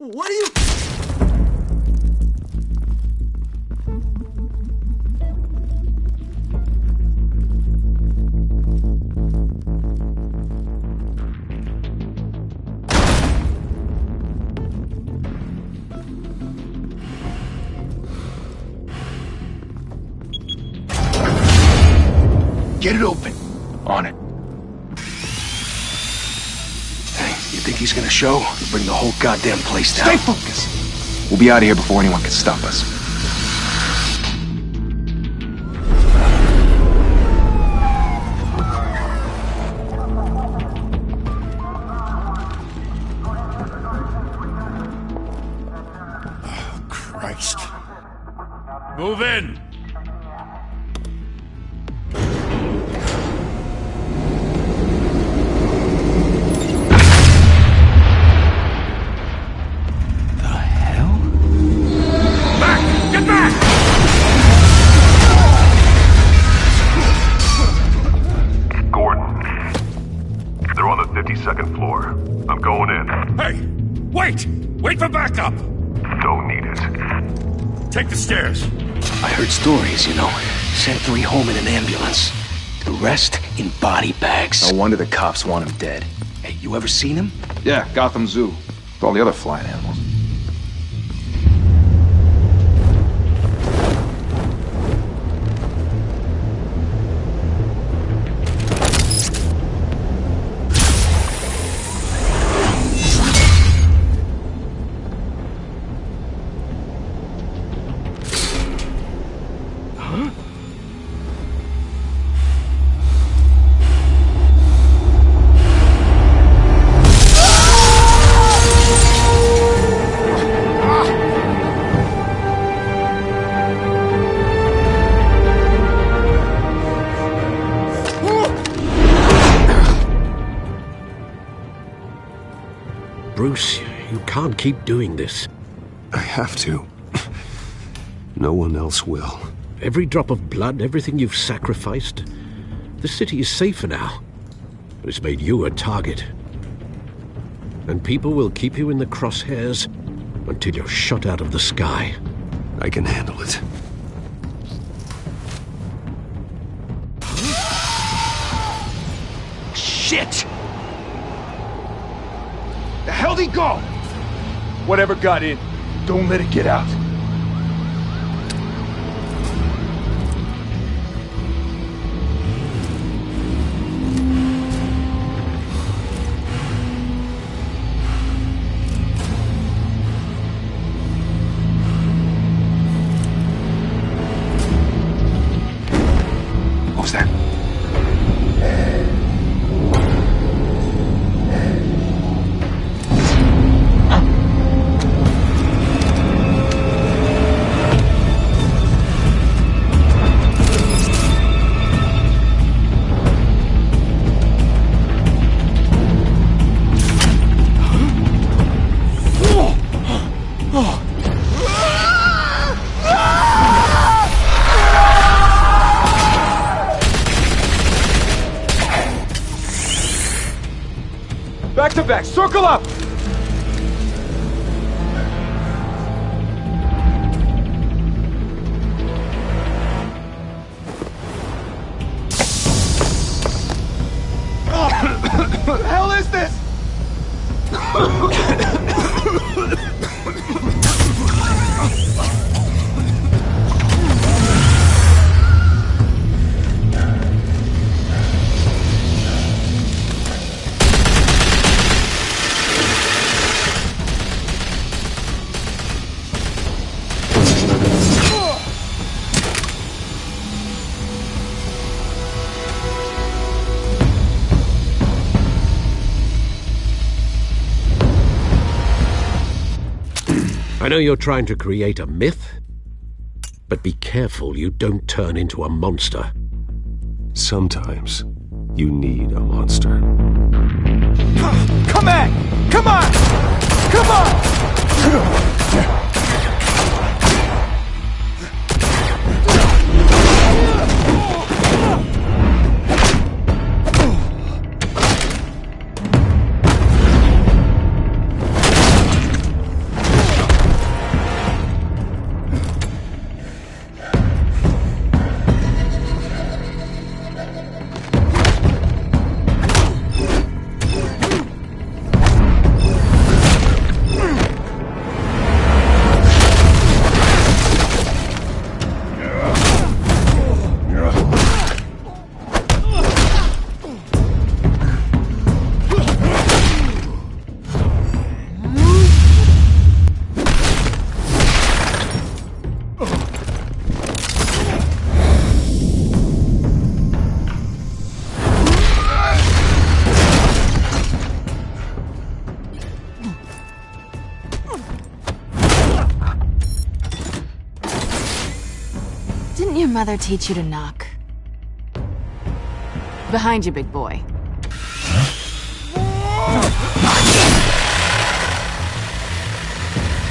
What are you... Get it open. On it. Hey, you think he's gonna show? He'll bring the whole goddamn place down. Stay focused! We'll be out of here before anyone can stop us. Oh, Christ. Move in! Second floor. I'm going in. Hey! Wait! Wait for backup! Don't need it. Take the stairs. I heard stories, you know. Sent 3 home in an ambulance. The rest in body bags. No wonder the cops want him dead. Hey, you ever seen him? Yeah, Gotham Zoo. With all the other flying animals. Bruce, you can't keep doing this. I have to. No one else will. Every drop of blood, everything you've sacrificed. The city is safer now. But it's made you a target. And people will keep you in the crosshairs until you're shot out of the sky. I can handle it. Shit! The hell'd he go? Whatever got in, don't let it get out. What was that? Back to back, circle up! What the hell is this? I know you're trying to create a myth, but be careful you don't turn into a monster. Sometimes you need a monster. Come on! Come on! Come on! mother teach you to knock? Behind you, big boy.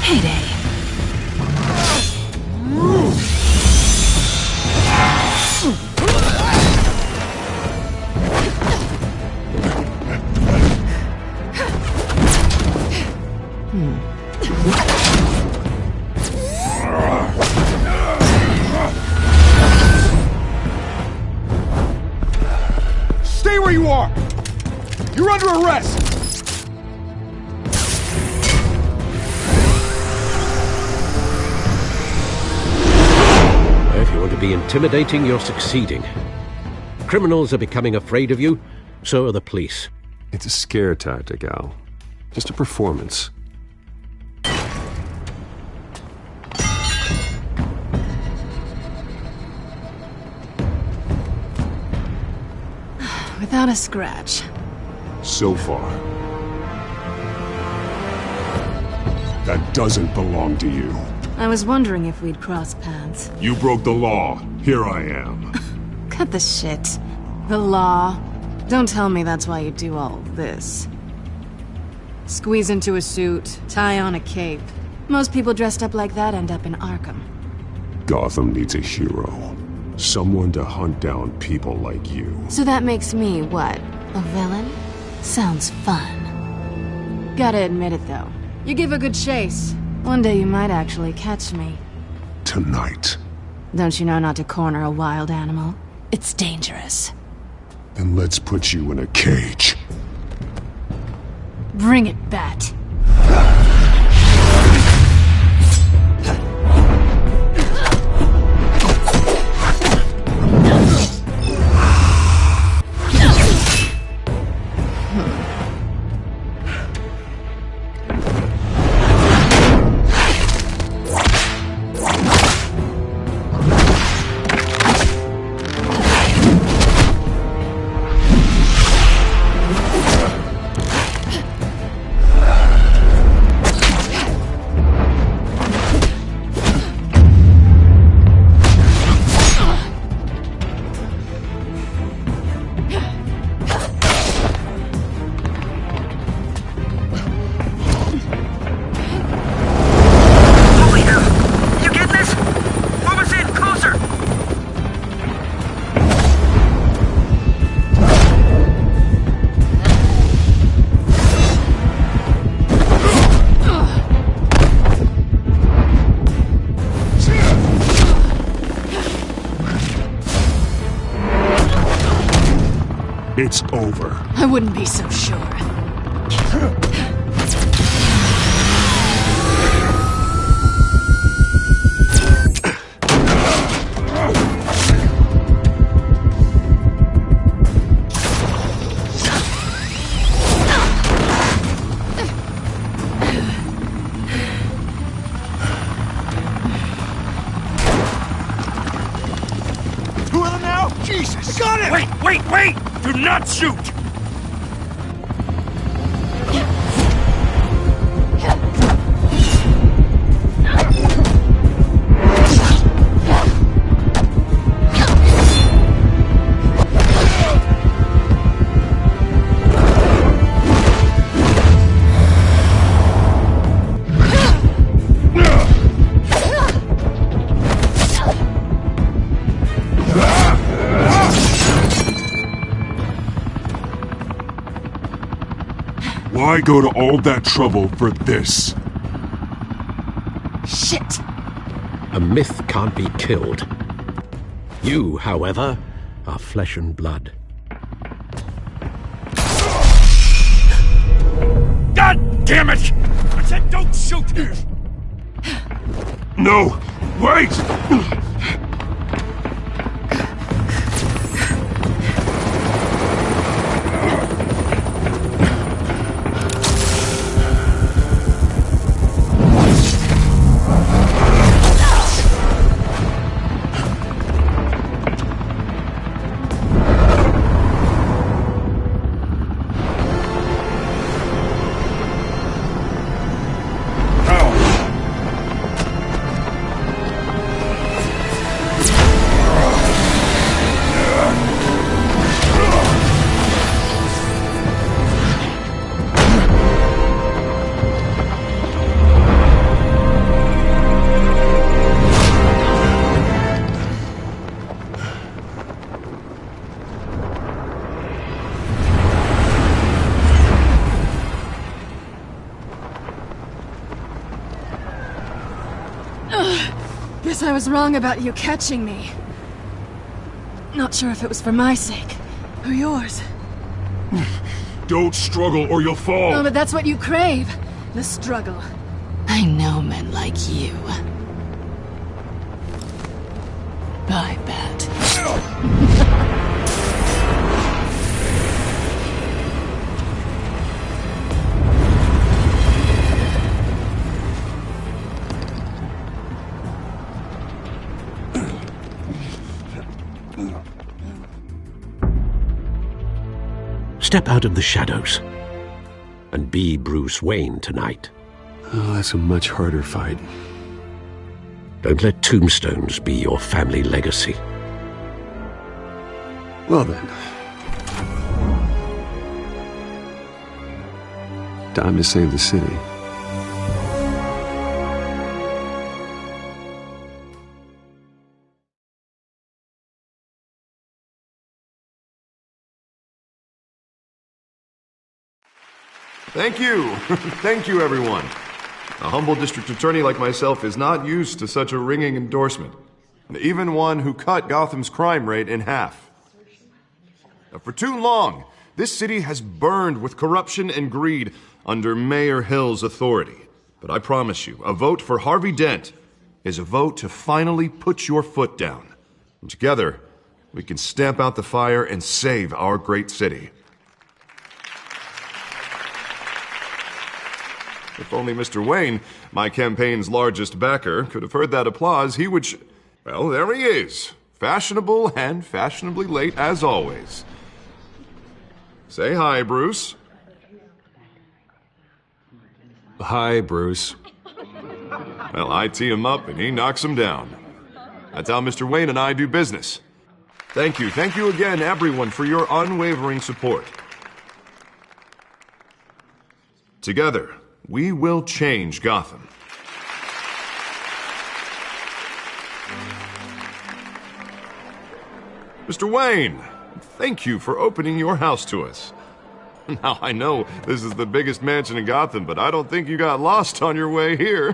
Heyday. Stay where you are! You're under arrest! If you want to be intimidating, you're succeeding. Criminals are becoming afraid of you, so are the police. It's a scare tactic, Al. Just a performance. Without a scratch. So far. That doesn't belong to you. I was wondering if we'd cross paths. You broke the law. Here I am. Cut the shit. The law. Don't tell me that's why you do all this. Squeeze into a suit, tie on a cape. Most people dressed up like that end up in Arkham. Gotham needs a hero. Someone to hunt down people like you. So that makes me, what, a villain? Sounds fun. Gotta admit it, though. You give a good chase. One day you might actually catch me. Tonight. Don't you know not to corner a wild animal? It's dangerous. Then let's put you in a cage. Bring it, Bat. It's over. I wouldn't be so sure. Two of them now? Jesus! Got it! Wait, wait, wait! Do not shoot! Why go to all that trouble for this? Shit! A myth can't be killed. You, however, are flesh and blood. God damn it! I said don't shoot! No! Wait! I was wrong about you catching me. Not sure if it was for my sake, or yours. Don't struggle or you'll fall! Oh, but that's what you crave. The struggle. I know men like you. I bet. Step out of the shadows and be Bruce Wayne tonight. Oh, that's a much harder fight. Don't let tombstones be your family legacy. Well then. Time to save the city. Thank you. Thank you, everyone. A humble district attorney like myself is not used to such a ringing endorsement. Even one who cut Gotham's crime rate in half. For too long, this city has burned with corruption and greed under Mayor Hill's authority. But I promise you, a vote for Harvey Dent is a vote to finally put your foot down. And together, we can stamp out the fire and save our great city. If only Mr. Wayne, my campaign's largest backer, could have heard that applause, he would well, there he is. Fashionable and fashionably late as always. Say hi, Bruce. Hi, Bruce. Well, I tee him up and he knocks him down. That's how Mr. Wayne and I do business. Thank you again, everyone, for your unwavering support. Together, we will change Gotham. Mr. Wayne, thank you for opening your house to us. Now, I know this is the biggest mansion in Gotham, but I don't think you got lost on your way here.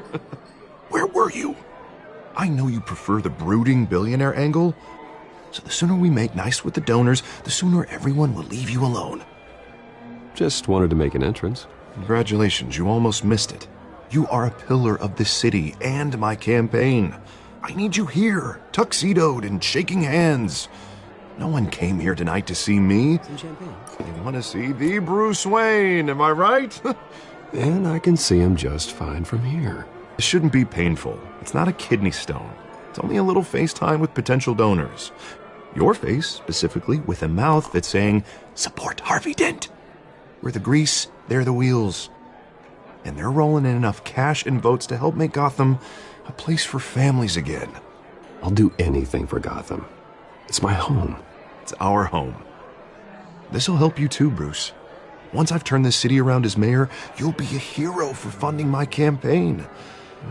Where were you? I know you prefer the brooding billionaire angle, so the sooner we make nice with the donors, the sooner everyone will leave you alone. Just wanted to make an entrance. Congratulations, you almost missed it. You are a pillar of this city and my campaign. I need you here, tuxedoed and shaking hands. No one came here tonight to see me. Some champagne. They want to see the Bruce Wayne, am I right? And I can see him just fine from here. This shouldn't be painful. It's not a kidney stone. It's only a little FaceTime with potential donors. Your face, specifically, with a mouth that's saying, support Harvey Dent. We're the grease, they're the wheels. And they're rolling in enough cash and votes to help make Gotham a place for families again. I'll do anything for Gotham. It's my home. It's our home. This'll help you too, Bruce. Once I've turned this city around as mayor, you'll be a hero for funding my campaign.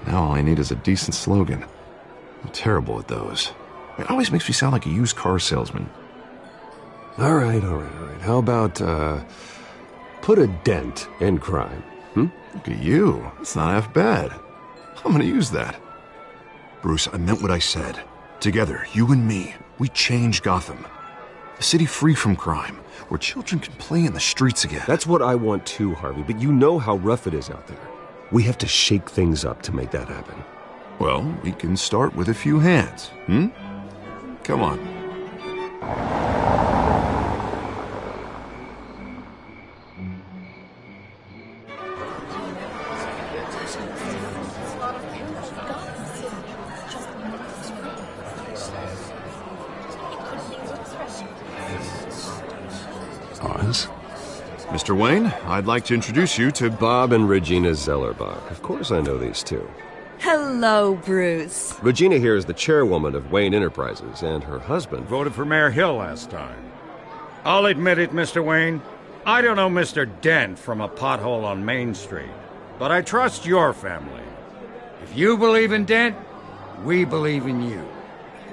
Now all I need is a decent slogan. I'm terrible at those. It always makes me sound like a used car salesman. All right. How about, put a dent in crime? Look at you. It's not half bad. I'm gonna use that. Bruce, I meant what I said. Together, you and me, we change Gotham. A city free from crime, where children can play in the streets again. That's what I want too, Harvey, but you know how rough it is out there. We have to shake things up to make that happen. Well, we can start with a few hands, Come on. Pause. Mr. Wayne, I'd like to introduce you to Bob and Regina Zellerbach. Of course I know these two. Hello, Bruce. Regina here is the chairwoman of Wayne Enterprises, and her husband Voted for Mayor Hill last time. I'll admit it, Mr. Wayne. I don't know Mr. Dent from a pothole on Main Street, but I trust your family. If you believe in Dent, we believe in you.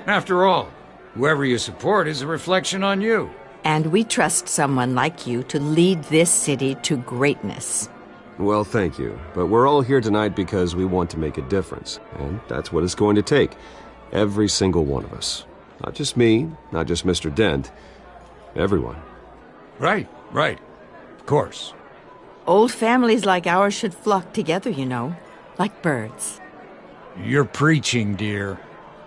After all, whoever you support is a reflection on you. And we trust someone like you to lead this city to greatness. Well, thank you. But we're all here tonight because we want to make a difference. And that's what it's going to take. Every single one of us. Not just me, not just Mr. Dent. Everyone. Right. Of course. Old families like ours should flock together, you know, like birds. You're preaching, dear.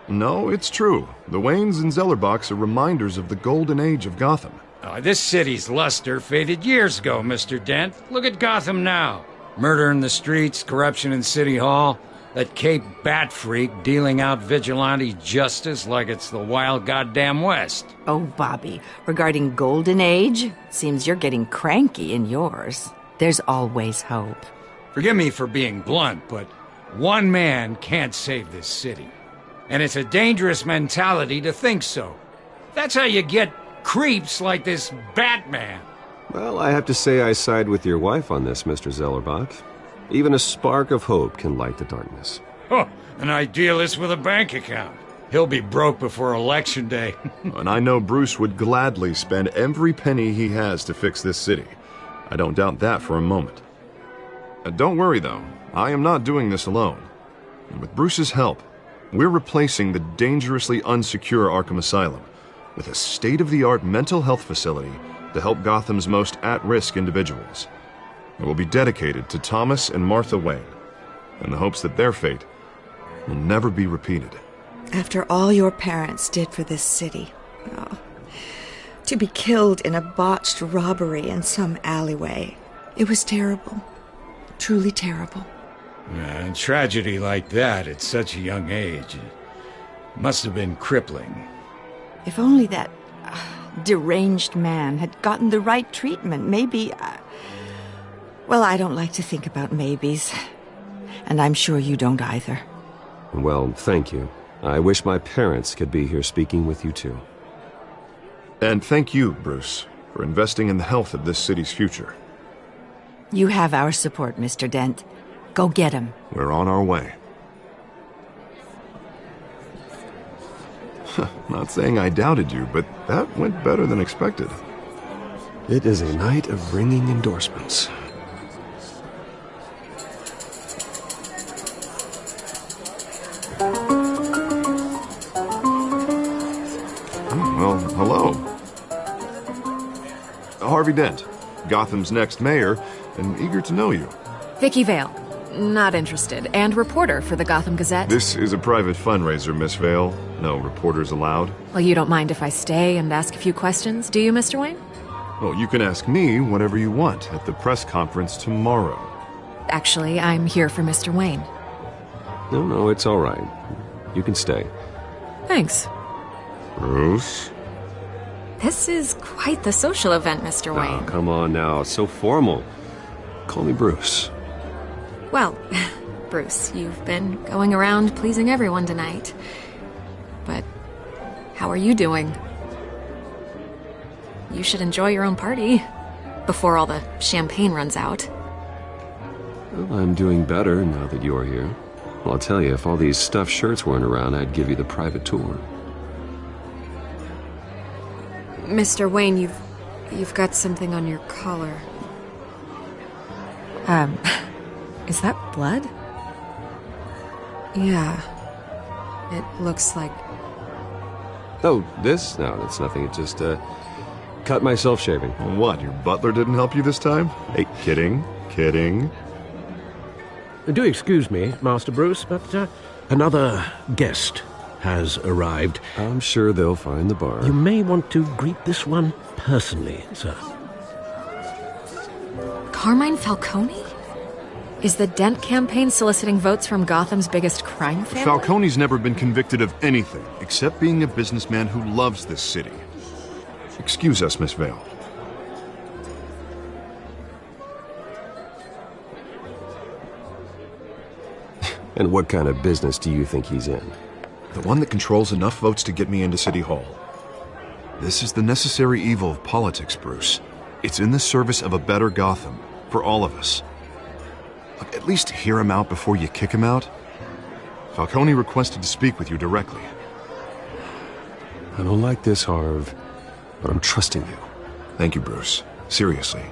No, it's true. The Waynes and Zellerbachs are reminders of the golden age of Gotham. This city's luster faded years ago, Mr. Dent. Look at Gotham now. Murder in the streets, corruption in City Hall, that Cape Bat freak dealing out vigilante justice like it's the wild goddamn West. Oh, Bobby, regarding Golden Age, seems you're getting cranky in yours. There's always hope. Forgive me for being blunt, but one man can't save this city. And it's a dangerous mentality to think so. That's how you get creeps like this Batman. Well, I have to say I side with your wife on this, Mr. Zellerbach. Even a spark of hope can light the darkness. Oh, an idealist with a bank account. He'll be broke before Election Day. And I know Bruce would gladly spend every penny he has to fix this city. I don't doubt that for a moment. Don't worry, though. I am not doing this alone. And with Bruce's help, we're replacing the dangerously unsecure Arkham Asylum with a state-of-the-art mental health facility to help Gotham's most at-risk individuals. It will be dedicated to Thomas and Martha Wayne, in the hopes that their fate will never be repeated. After all your parents did for this city, to be killed in a botched robbery in some alleyway, it was terrible. Truly terrible. A tragedy like that at such a young age must have been crippling. If only that deranged man had gotten the right treatment, maybe... Well, I don't like to think about maybes. And I'm sure you don't either. Well, thank you. I wish my parents could be here speaking with you too. And thank you, Bruce, for investing in the health of this city's future. You have our support, Mr. Dent. Go get him. We're on our way. Not saying I doubted you, but that went better than expected. It is a night of ringing endorsements. Well, hello. Harvey Dent, Gotham's next mayor, and eager to know you. Vicky Vale. Not interested. And reporter for the Gotham Gazette. This is a private fundraiser, Miss Vale. No reporters allowed. Well, you don't mind if I stay and ask a few questions, do you, Mr. Wayne? Well, you can ask me whatever you want at the press conference tomorrow. Actually, I'm here for Mr. Wayne. No, it's all right. You can stay. Thanks. Bruce? This is quite the social event, Mr. Wayne. Oh, come on now. It's so formal. Call me Bruce. Well, Bruce, you've been going around pleasing everyone tonight. But how are you doing? You should enjoy your own party before all the champagne runs out. Well, I'm doing better now that you're here. Well, I'll tell you, if all these stuffed shirts weren't around, I'd give you the private tour. Mr. Wayne, you've got something on your collar. Is that blood? Yeah. It looks like... Oh, this? No, that's nothing. It just, cut myself shaving. What, your butler didn't help you this time? Hey, kidding. Do excuse me, Master Bruce, but another guest has arrived. I'm sure they'll find the bar. You may want to greet this one personally, sir. Carmine Falcone? Is the Dent campaign soliciting votes from Gotham's biggest crime family? Falcone's never been convicted of anything, except being a businessman who loves this city. Excuse us, Miss Vale. And what kind of business do you think he's in? The one that controls enough votes to get me into City Hall. This is the necessary evil of politics, Bruce. It's in the service of a better Gotham, for all of us. Look, at least hear him out before you kick him out. Falcone requested to speak with you directly. I don't like this, Harv, but I'm trusting you. Thank you, Bruce. Seriously.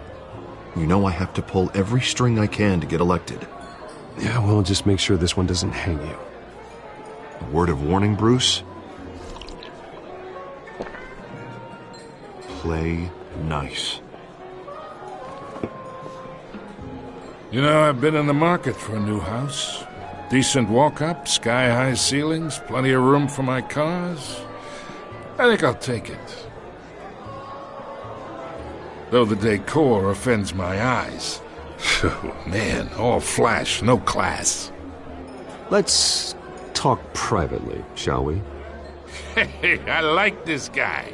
You know I have to pull every string I can to get elected. Yeah, well, just make sure this one doesn't hang you. A word of warning, Bruce? Play nice. You know, I've been in the market for a new house. Decent walk-up, sky-high ceilings, plenty of room for my cars. I think I'll take it. Though the decor offends my eyes. Oh, man, all flash, no class. Let's talk privately, shall we? Hey, I like this guy.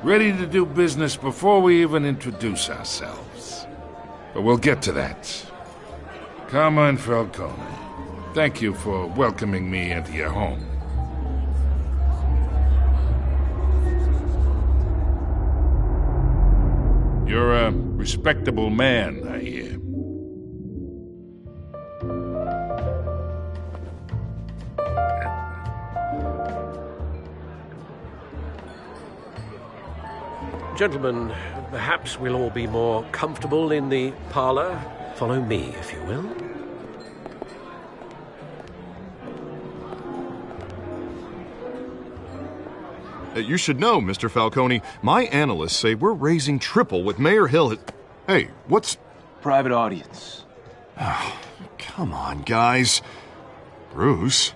Ready to do business before we even introduce ourselves. But we'll get to that. Carmine Falcone, thank you for welcoming me into your home. You're a respectable man, I hear. Gentlemen, perhaps we'll all be more comfortable in the parlor. Follow me, if you will. You should know, Mr. Falcone, my analysts say we're raising triple what Mayor Hill has... Hey, what's... Private audience. Oh, come on, guys. Bruce?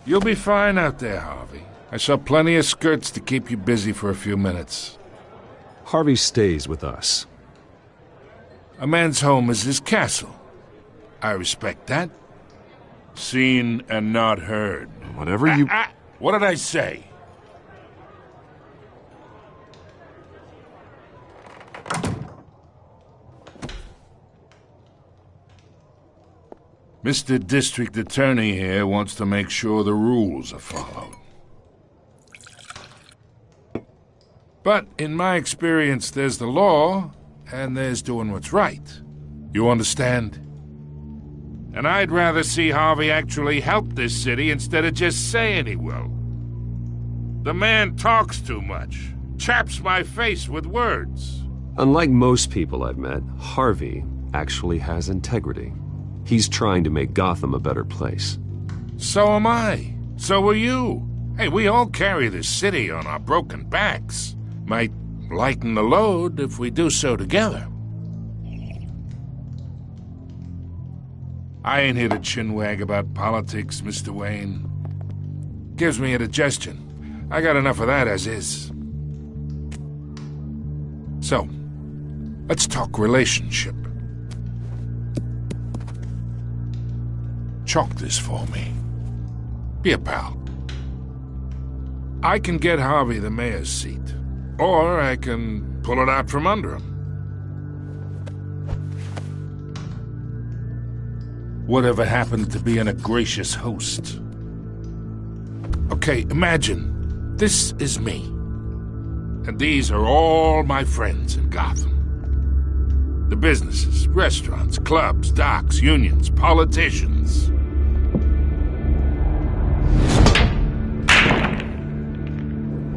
You'll be fine out there, Harvey. I saw plenty of skirts to keep you busy for a few minutes. Harvey stays with us. A man's home is his castle. I respect that. Seen and not heard. Whatever you... What did I say? Mr. District Attorney here wants to make sure the rules are followed. But in my experience, there's the law, and there's doing what's right. You understand? And I'd rather see Harvey actually help this city instead of just saying he will. The man talks too much, chaps my face with words. Unlike most people I've met, Harvey actually has integrity. He's trying to make Gotham a better place. So am I. So are you. Hey, we all carry this city on our broken backs. Might lighten the load if we do so together. I ain't here to chinwag about politics, Mr. Wayne. Gives me indigestion. I got enough of that as is. So, let's talk relationship. Chalk this for me. Be a pal. I can get Harvey the mayor's seat, or I can pull it out from under him. Whatever happened to being a gracious host? Okay, imagine, this is me. And these are all my friends in Gotham. The businesses, restaurants, clubs, docks, unions, politicians.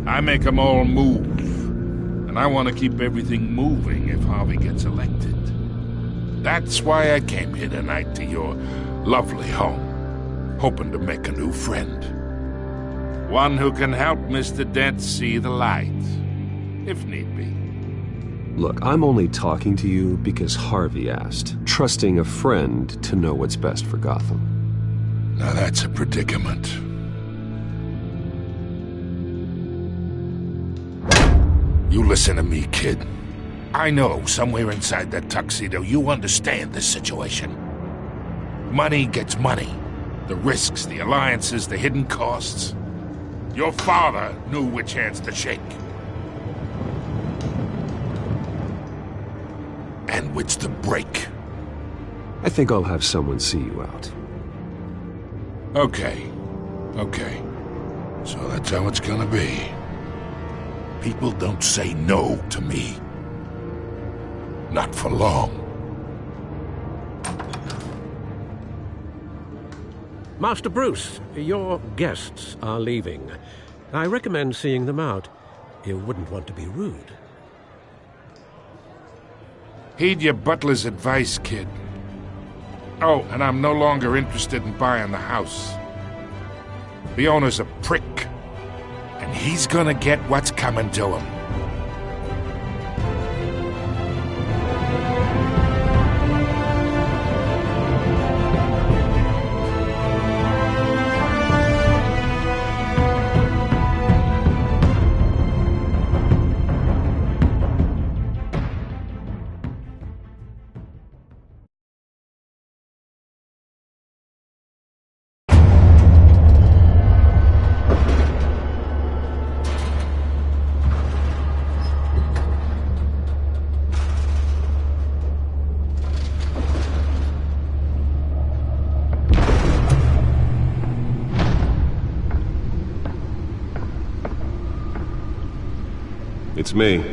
I make them all move. And I want to keep everything moving if Harvey gets elected. That's why I came here tonight to your lovely home, hoping to make a new friend. One who can help Mr. Dent see the light, if need be. Look, I'm only talking to you because Harvey asked, trusting a friend to know what's best for Gotham. Now that's a predicament. You listen to me, kid. I know somewhere inside that tuxedo you understand this situation. Money gets money. The risks, the alliances, the hidden costs. Your father knew which hands to shake. And which to break. I think I'll have someone see you out. Okay. So that's how it's gonna be. People don't say no to me. Not for long. Master Bruce, your guests are leaving. I recommend seeing them out. You wouldn't want to be rude. Heed your butler's advice, kid. Oh, and I'm no longer interested in buying the house. The owner's a prick, and he's gonna get what's coming to him. It's me.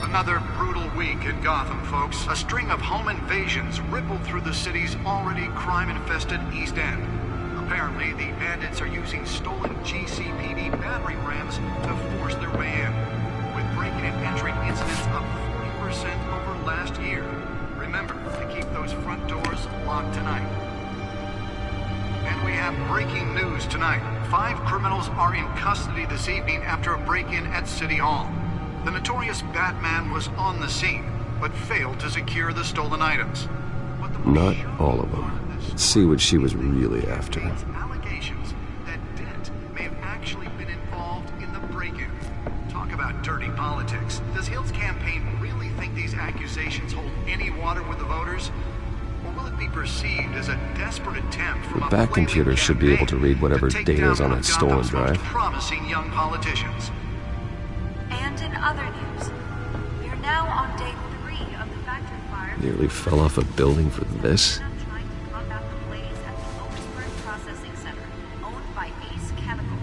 Another brutal week in Gotham, folks. A string of home invasions rippled through the city's already crime-infested East End. Apparently, the bandits are using stolen GCPD battering rams to force their way in, with break-in and entry incidents up 40% over last year. Remember to keep those front doors locked tonight. And we have breaking news tonight. 5 criminals are in custody this evening after a break-in at City Hall. The notorious Batman was on the scene, but failed to secure the stolen items. Not all of them. Let's see what she was really after. Allegations that Dent may have actually been involved in the break-in. Talk about dirty politics. Does Hill's campaign really think these accusations hold any water with the voters? Or will it be perceived as a desperate attempt from The back computer should be able to read whatever data is on that stolen drive. Promising young politicians. And in other news, we are now on day 3 of the factory fire. Nearly fell off a building for this. Trying to combat the blaze at the Otisburg Processing Center, owned by Ace Chemical.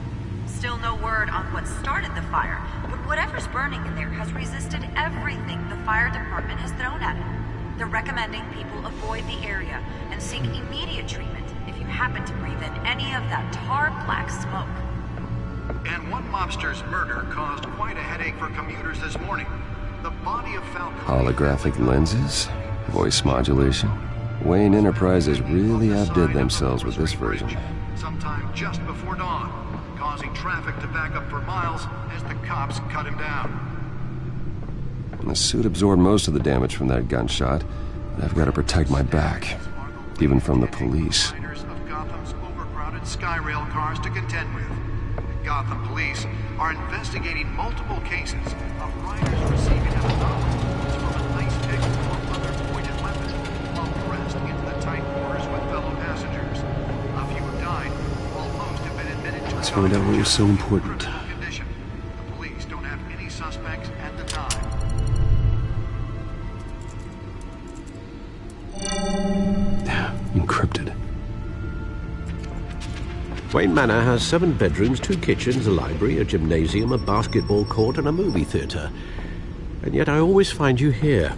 Still no word on what started the fire, but whatever's burning in there has resisted everything the fire department has thrown at it. They're recommending people avoid the area and seek immediate treatment if you happen to breathe in any of that tar black smoke. And one mobster's murder caused quite a headache for commuters this morning. The body of Falcone... Holographic lenses? Voice modulation? Wayne Enterprises really outdid themselves with this version. Sometime just before dawn, causing traffic to back up for miles as the cops cut him down. And the suit absorbed most of the damage from that gunshot, and I've got to protect my back, even from the police. Of Gotham's overcrowded Skyrail cars to contend with. Gotham police are investigating multiple cases of riders receiving acknowledgments from an ice pick or other pointed weapon while pressed into the tight quarters with fellow passengers. A few have died, while most have been admitted to... Let's find out what was so important. Condition. The police don't have any suspects at the time. Encrypted. Wayne Manor has 7 bedrooms, 2 kitchens, a library, a gymnasium, a basketball court, and a movie theatre. And yet I always find you here,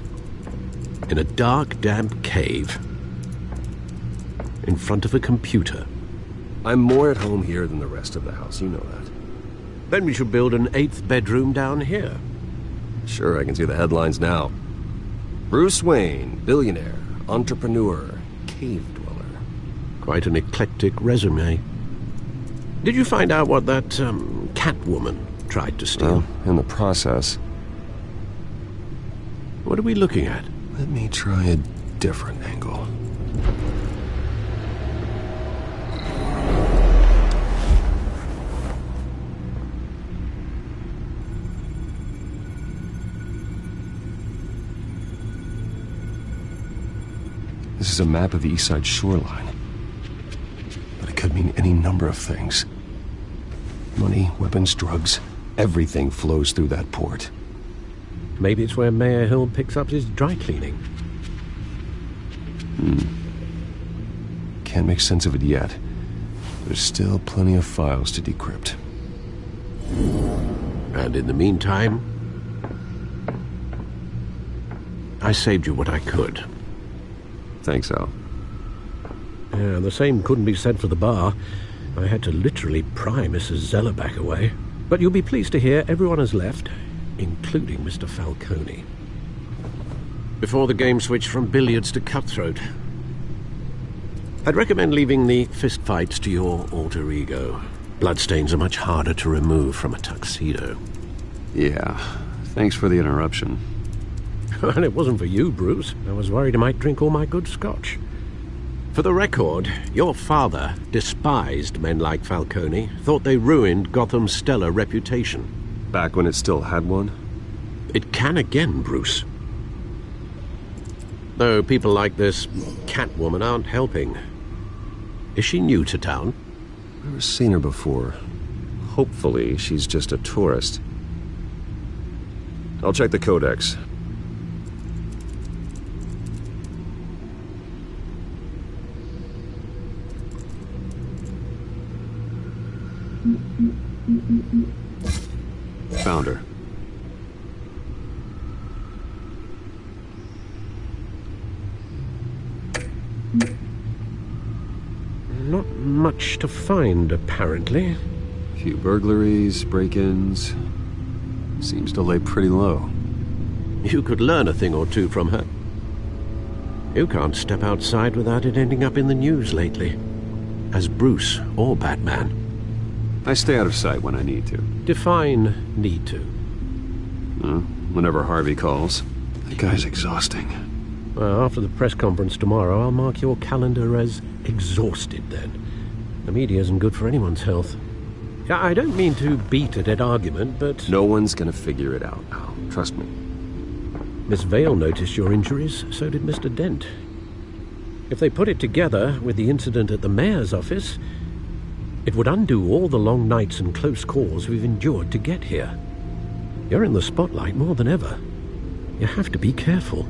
in a dark, damp cave, in front of a computer. I'm more at home here than the rest of the house, you know that. Then we should build an 8th bedroom down here. Sure, I can see the headlines now. Bruce Wayne, billionaire, entrepreneur, cave dweller. Quite an eclectic resume. Did you find out what that, Catwoman tried to steal? Well, in the process. What are we looking at? Let me try a different angle. This is a map of the East Side shoreline. But it could mean any number of things. Money, weapons, drugs, everything flows through that port. Maybe it's where Mayor Hill picks up his dry cleaning. Can't make sense of it yet. There's still plenty of files to decrypt. And in the meantime, I saved you what I could. Thanks, Al. Yeah, the same couldn't be said for the bar. I had to literally pry Mrs. Zeller back away. But you'll be pleased to hear everyone has left, including Mr. Falcone. Before the game switched from billiards to cutthroat. I'd recommend leaving the fistfights to your alter ego. Bloodstains are much harder to remove from a tuxedo. Yeah, thanks for the interruption. And it wasn't for you, Bruce. I was worried I might drink all my good scotch. For the record, your father despised men like Falcone, thought they ruined Gotham's stellar reputation. Back when it still had one? It can again, Bruce. Though people like this Catwoman aren't helping. Is she new to town? Never seen her before. Hopefully, she's just a tourist. I'll check the codex. Found her. Not much to find, apparently. A few burglaries, break-ins. Seems to lay pretty low. You could learn a thing or two from her. You can't step outside without it ending up in the news lately. As Bruce or Batman. I stay out of sight when I need to. Define need to. Whenever Harvey calls. That guy's exhausting. Well, after the press conference tomorrow, I'll mark your calendar as exhausted then. The media isn't good for anyone's health. I don't mean to beat a dead argument, but... No one's gonna figure it out, Al. Trust me. Miss Vale noticed your injuries, so did Mr. Dent. If they put it together with the incident at the mayor's office, it would undo all the long nights and close calls we've endured to get here. You're in the spotlight more than ever. You have to be careful.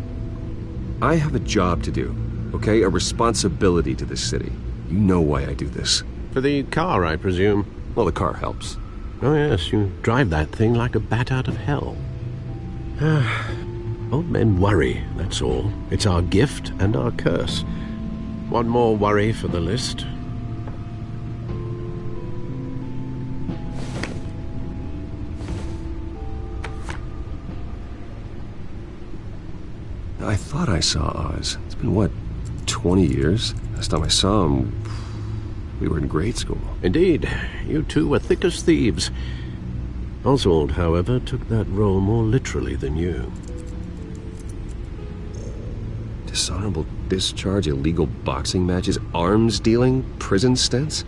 I have a job to do, okay? A responsibility to this city. You know why I do this. For the car, I presume. Well, the car helps. Oh yes, you drive that thing like a bat out of hell. Old men worry, that's all. It's our gift and our curse. One more worry for the list. I thought I saw Oz. It's been, what, 20 years? Last time I saw him, we were in grade school. Indeed. You two were thick as thieves. Oswald, however, took that role more literally than you. Dishonorable discharge, illegal boxing matches, arms dealing, prison stints?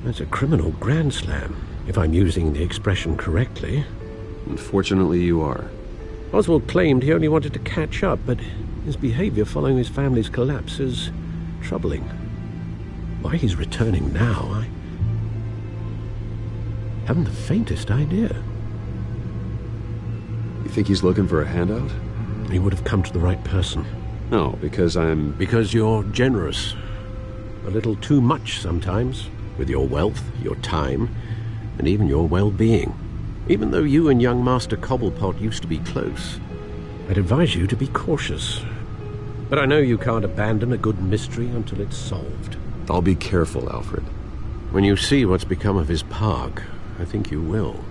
That's a criminal grand slam, if I'm using the expression correctly. Unfortunately, you are. Oswald claimed he only wanted to catch up, but his behavior following his family's collapse is troubling. Why he's returning now, I haven't the faintest idea. You think he's looking for a handout? He would have come to the right person. No, because I'm... Because you're generous. A little too much sometimes, with your wealth, your time, and even your well-being. Even though you and young Master Cobblepot used to be close, I'd advise you to be cautious. But I know you can't abandon a good mystery until it's solved. I'll be careful, Alfred. When you see what's become of his park, I think you will.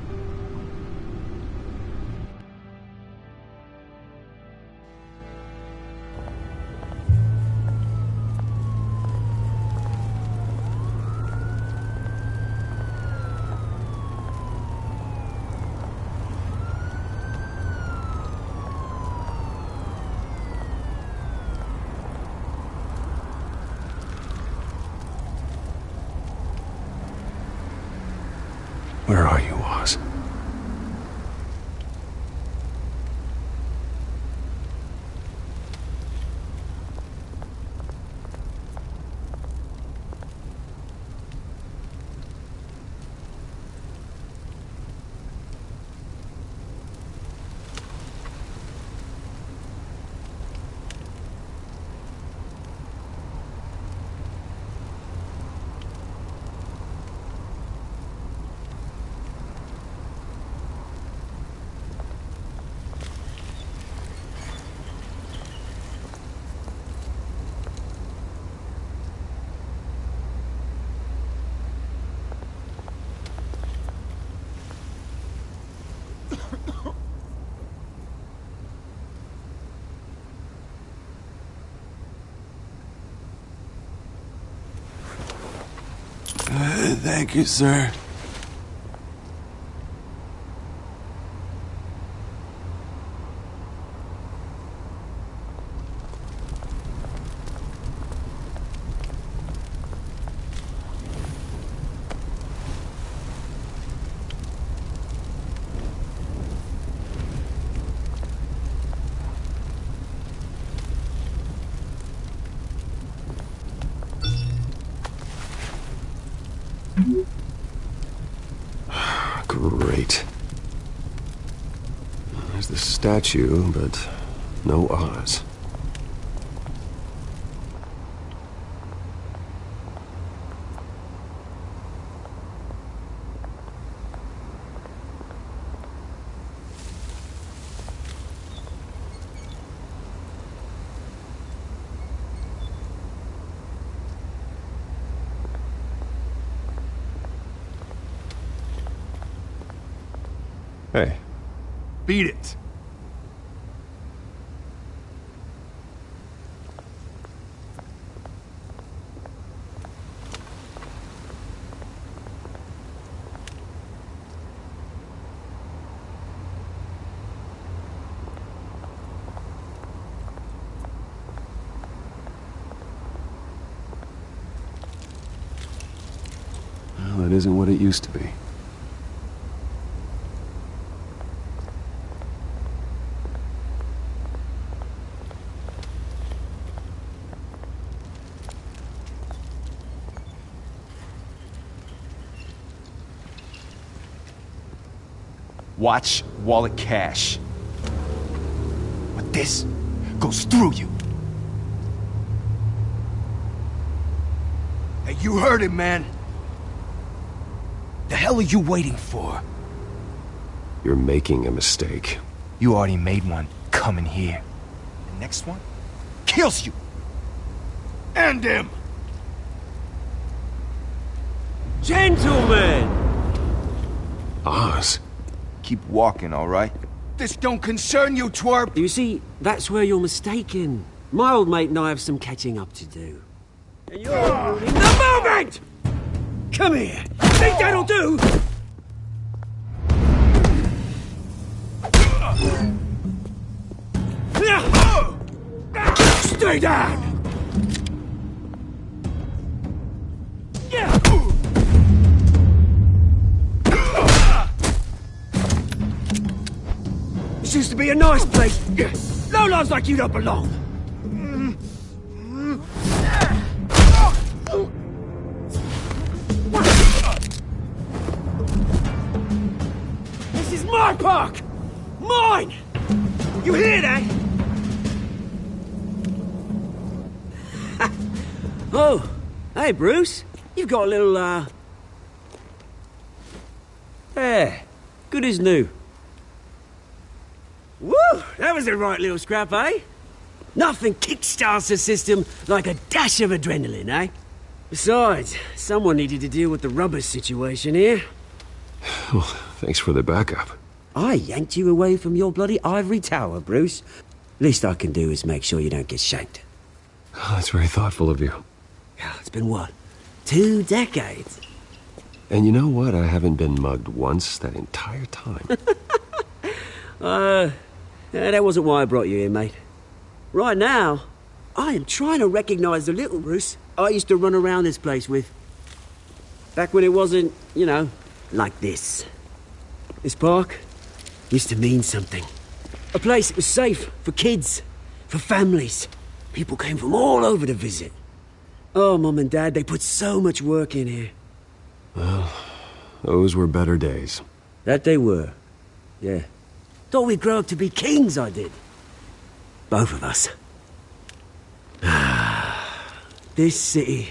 Where are you, Oz? Thank you, sir. Great. There's the statue, but no Oz. Hey. Beat it. Well, that isn't what it used to be. Watch wallet cash. But this goes through you. Hey, you heard it, man. The hell are you waiting for? You're making a mistake. You already made one coming here. The next one kills you. And him. Gentlemen! Oz? Keep walking, all right? This don't concern you, twerp! You see, that's where you're mistaken. My old mate and I have some catching up to do. And you're ruining the moment! Come here! Think that'll do? Stay down! This used to be a nice place. Lowlifes like you don't belong. This is my park! Mine! You hear that? Oh, hey, Bruce. You've got a little, Yeah, good as new. Woo! That was a right little scrap, eh? Nothing kickstarts the system like a dash of adrenaline, eh? Besides, someone needed to deal with the rubber situation here. Well, thanks for the backup. I yanked you away from your bloody ivory tower, Bruce. Least I can do is make sure you don't get shanked. Oh, that's very thoughtful of you. It's been what? 2 decades? And you know what? I haven't been mugged once that entire time. That wasn't why I brought you here, mate. Right now, I am trying to recognize the little Bruce I used to run around this place with. Back when it wasn't, you know, like this. This park used to mean something. A place that was safe for kids, for families. People came from all over to visit. Oh, Mum and Dad, they put so much work in here. Well, those were better days. That they were, yeah. Thought we'd grow up to be kings, I did. Both of us. This city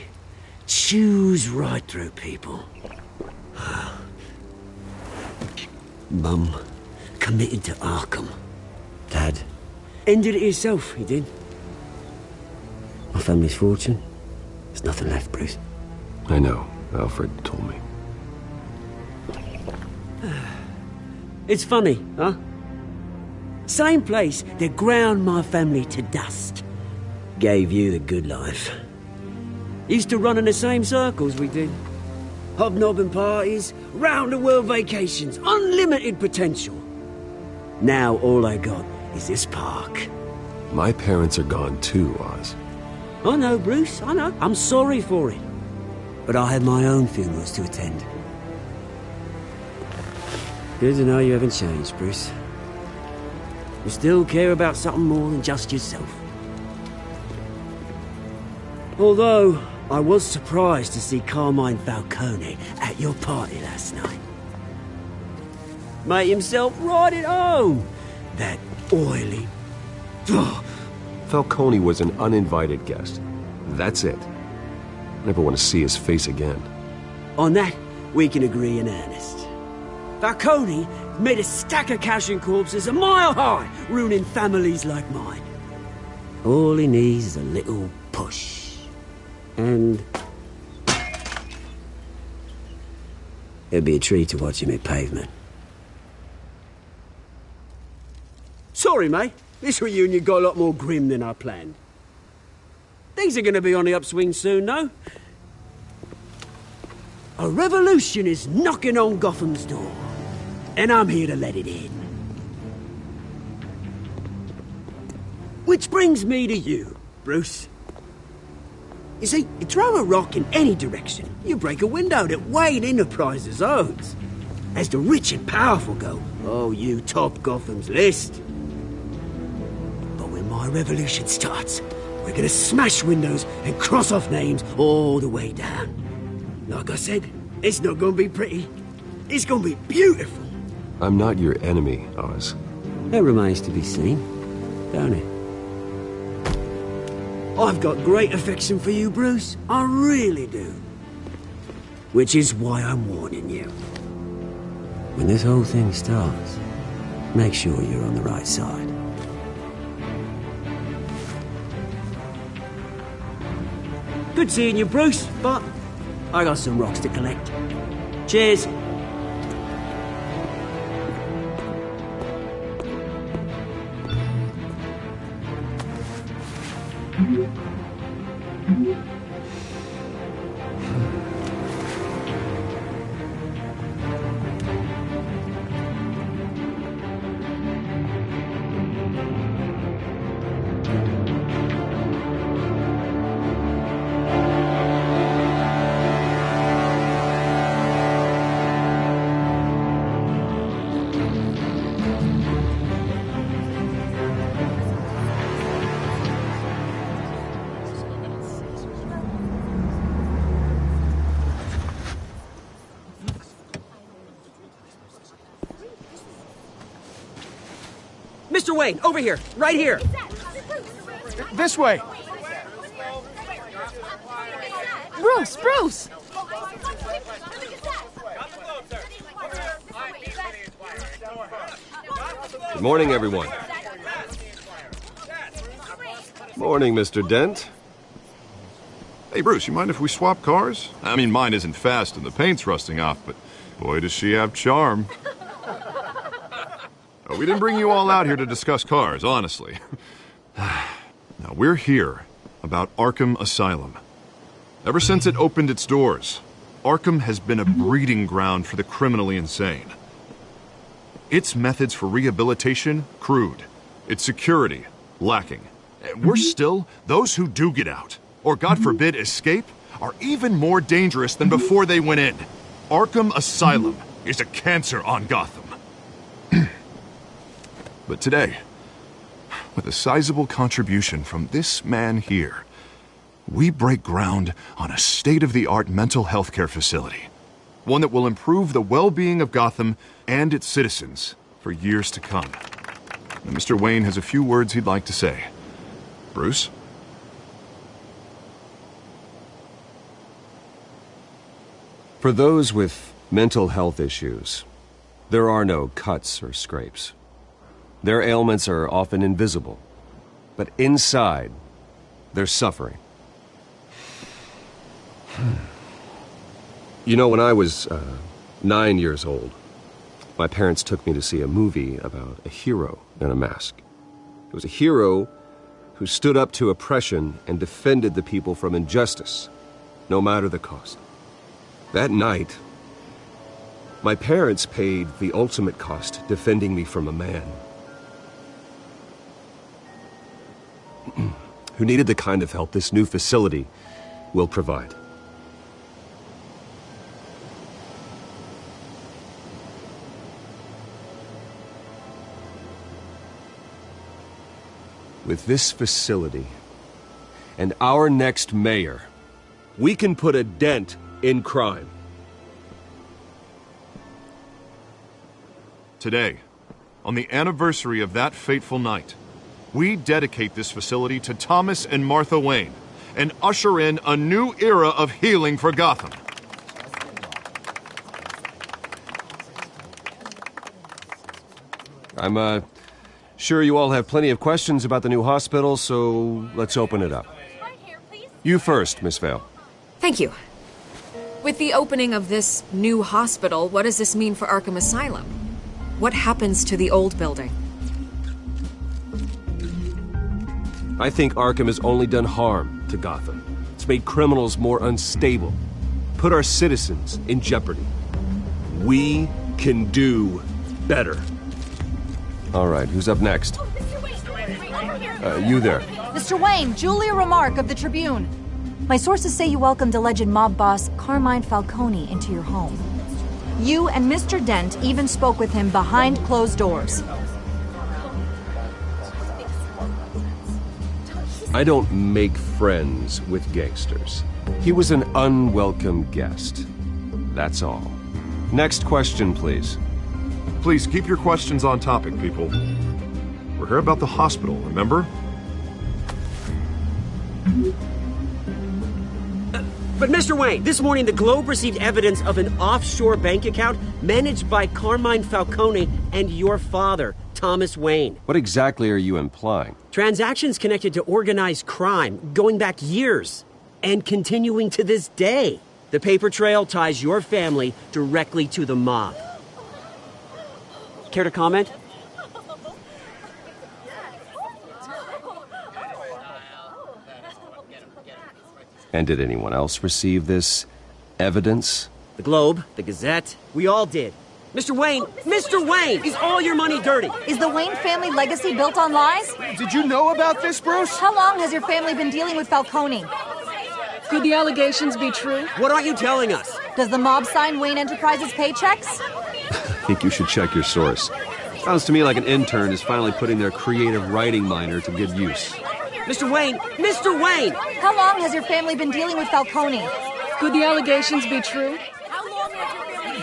chews right through people. Mum committed to Arkham. Dad ended it himself, he did. My family's fortune, there's nothing left, Bruce. I know. Alfred told me. It's funny, huh? Same place that ground my family to dust. Gave you the good life. Used to run in the same circles we did. hobnobbing parties, round-the-world vacations, unlimited potential. Now all I got is this park. My parents are gone too, Oz. I know, Bruce, I know. I'm sorry for it. But I have my own funerals to attend. Good to know you haven't changed, Bruce. You still care about something more than just yourself. Although, I was surprised to see Carmine Falcone at your party last night. Made himself right at home. That oily... Falcone was an uninvited guest. That's it. Never want to see his face again. On that, we can agree in earnest. Falcone made a stack of cashing corpses a mile high, ruining families like mine. All he needs is a little push. And... it'd be a treat to watch him hit pavement. Sorry, mate. This reunion got a lot more grim than I planned. Things are going to be on the upswing soon, though. A revolution is knocking on Gotham's door, and I'm here to let it in. Which brings me to you, Bruce. You see, you throw a rock in any direction, you break a window that Wayne Enterprises owns. As the rich and powerful go, oh, you top Gotham's list. But when my revolution starts, we're gonna smash windows and cross off names all the way down. Like I said, it's not gonna be pretty. It's gonna be beautiful. I'm not your enemy, Oz. That remains to be seen, don't it? I've got great affection for you, Bruce. I really do. Which is why I'm warning you. When this whole thing starts, make sure you're on the right side. Good seeing you, Bruce, but I got some rocks to collect. Cheers. Mr. Wayne, over here, right here. This way. Bruce, Bruce! Good morning, everyone. Morning, Mr. Dent. Hey, Bruce, you mind if we swap cars? I mean, mine isn't fast and the paint's rusting off, but boy, does she have charm. We didn't bring you all out here to discuss cars, honestly. Now, we're here about Arkham Asylum. Ever since it opened its doors, Arkham has been a breeding ground for the criminally insane. Its methods for rehabilitation, crude. Its security, lacking. And worse still, those who do get out, or God forbid escape, are even more dangerous than before they went in. Arkham Asylum is a cancer on Gotham. But today, with a sizable contribution from this man here, we break ground on a state-of-the-art mental health care facility. One that will improve the well-being of Gotham and its citizens for years to come. Now, Mr. Wayne has a few words he'd like to say. Bruce? For those with mental health issues, there are no cuts or scrapes. Their ailments are often invisible, but inside, they're suffering. You know, when I was 9 years old, my parents took me to see a movie about a hero in a mask. It was a hero who stood up to oppression and defended the people from injustice, no matter the cost. That night, my parents paid the ultimate cost defending me from a man who needed the kind of help this new facility will provide. With this facility and our next mayor, we can put a dent in crime. Today, on the anniversary of that fateful night, we dedicate this facility to Thomas and Martha Wayne and usher in a new era of healing for Gotham. I'm, sure you all have plenty of questions about the new hospital, so let's open it up. You first, Miss Vale. Thank you. With the opening of this new hospital, what does this mean for Arkham Asylum? What happens to the old building? I think Arkham has only done harm to Gotham. It's made criminals more unstable, put our citizens in jeopardy. We can do better. All right, who's up next? You there. Mr. Wayne, Julia Remark of the Tribune. My sources say you welcomed alleged mob boss Carmine Falcone into your home. You and Mr. Dent even spoke with him behind closed doors. I don't make friends with gangsters. He was an unwelcome guest. That's all. Next question, please. Please keep your questions on topic, people. We're here about the hospital, remember? But Mr. Wayne, this morning the Globe received evidence of an offshore bank account managed by Carmine Falcone and your father, Thomas Wayne. What exactly are you implying? Transactions connected to organized crime going back years and continuing to this day. The paper trail ties your family directly to the mob. Care to comment? And did anyone else receive this evidence? The Globe, the Gazette, we all did. Mr. Wayne, is all your money dirty? Is the Wayne family legacy built on lies? Did you know about this, Bruce? How long has your family been dealing with Falcone? Could the allegations be true? What aren't you telling us? Does the mob sign Wayne Enterprises paychecks? I think you should check your source. Sounds to me like an intern is finally putting their creative writing minor to good use. Mr. Wayne! How long has your family been dealing with Falcone? Could the allegations be true?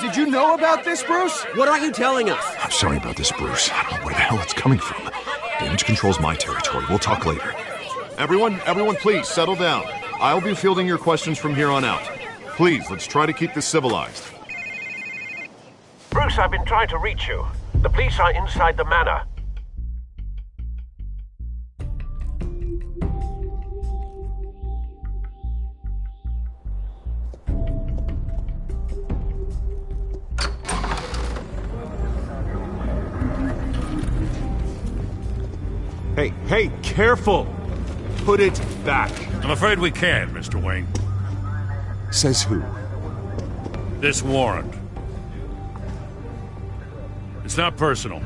Did you know about this, Bruce? What aren't you telling us? I'm sorry about this, Bruce. I don't know where the hell it's coming from. Damage control's my territory. We'll talk later. Everyone, please, settle down. I'll be fielding your questions from here on out. Please, let's try to keep this civilized. Bruce, I've been trying to reach you. The police are inside the manor. Hey, careful! Put it back. I'm afraid we can't, Mr. Wayne. Says who? This warrant. It's not personal.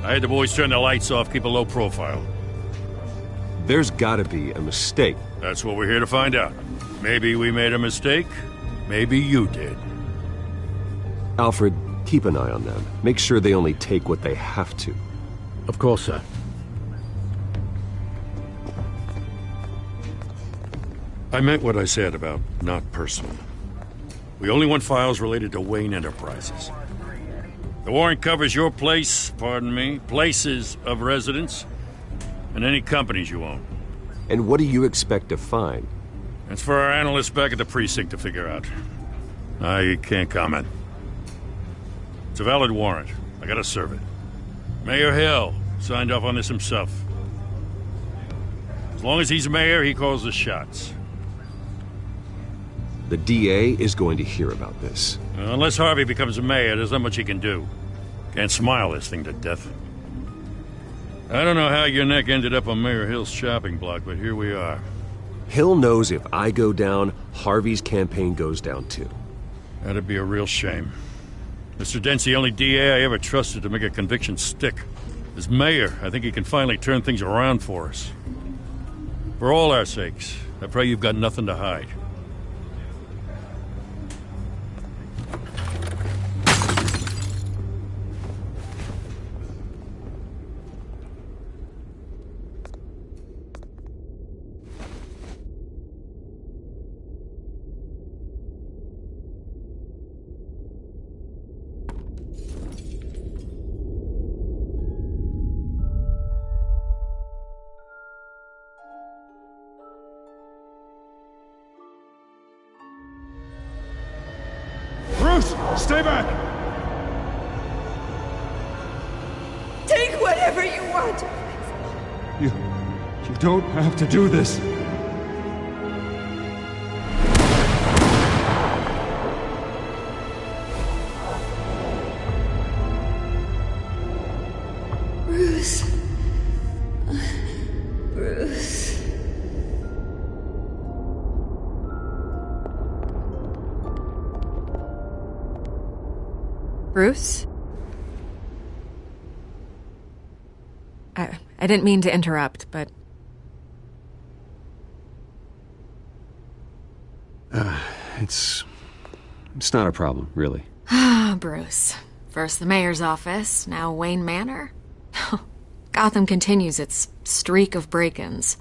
I had the boys turn the lights off, keep a low profile. There's gotta be a mistake. That's what we're here to find out. Maybe we made a mistake. Maybe you did. Alfred, keep an eye on them. Make sure they only take what they have to. Of course, sir. I meant what I said about not personal. We only want files related to Wayne Enterprises. The warrant covers your places of residence, and any companies you own. And what do you expect to find? That's for our analysts back at the precinct to figure out. I can't comment. It's a valid warrant. I gotta serve it. Mayor Hill signed off on this himself. As long as he's mayor, he calls the shots. The DA is going to hear about this. Unless Harvey becomes a mayor, there's not much he can do. Can't smile this thing to death. I don't know how your neck ended up on Mayor Hill's shopping block, but here we are. Hill knows if I go down, Harvey's campaign goes down too. That'd be a real shame. Mr. Dent's the only DA I ever trusted to make a conviction stick. As mayor, I think he can finally turn things around for us. For all our sakes, I pray you've got nothing to hide. Bruce, stay back! Take whatever you want. You don't have to do this. Bruce. Bruce. Bruce? I didn't mean to interrupt, but... It's not a problem, really. Ah, Bruce. First the mayor's office, now Wayne Manor. Gotham continues its streak of break-ins.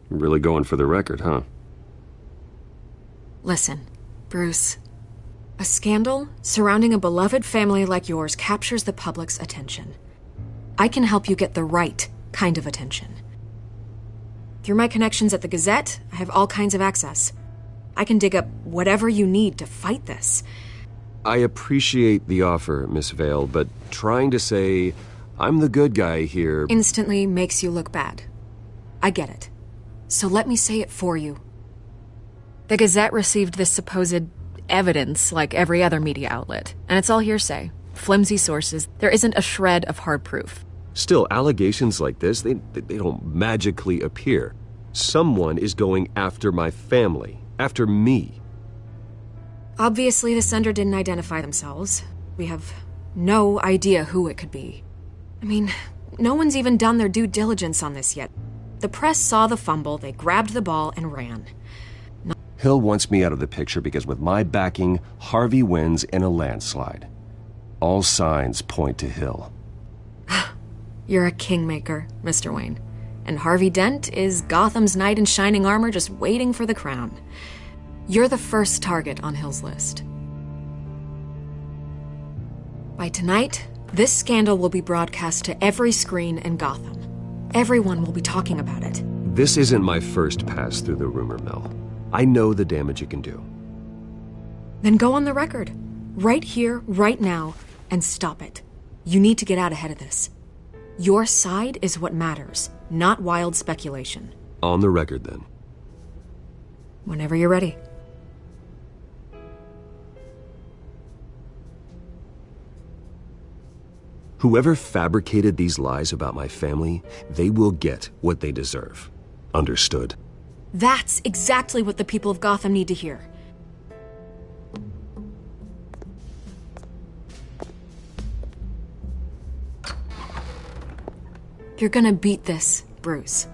Really going for the record, huh? Listen, Bruce. A scandal surrounding a beloved family like yours captures the public's attention. I can help you get the right kind of attention. Through my connections at the Gazette, I have all kinds of access. I can dig up whatever you need to fight this. I appreciate the offer, Miss Vale, but trying to say I'm the good guy here instantly makes you look bad. I get it. So let me say it for you. The Gazette received this supposed evidence like every other media outlet, and it's all hearsay. Flimsy sources. There isn't a shred of hard proof. Still, allegations like this, they don't magically appear. Someone is going after my family, after me. Obviously, the sender didn't identify themselves. We have no idea who it could be. I mean, no one's even done their due diligence on this yet. The press saw the fumble, they grabbed the ball and ran. Hill wants me out of the picture because with my backing, Harvey wins in a landslide. All signs point to Hill. You're a kingmaker, Mr. Wayne. And Harvey Dent is Gotham's knight in shining armor just waiting for the crown. You're the first target on Hill's list. By tonight, this scandal will be broadcast to every screen in Gotham. Everyone will be talking about it. This isn't my first pass through the rumor mill. I know the damage it can do. Then go on the record. Right here, right now, and stop it. You need to get out ahead of this. Your side is what matters, not wild speculation. On the record, then. Whenever you're ready. Whoever fabricated these lies about my family, they will get what they deserve. Understood? That's exactly what the people of Gotham need to hear. You're gonna beat this, Bruce.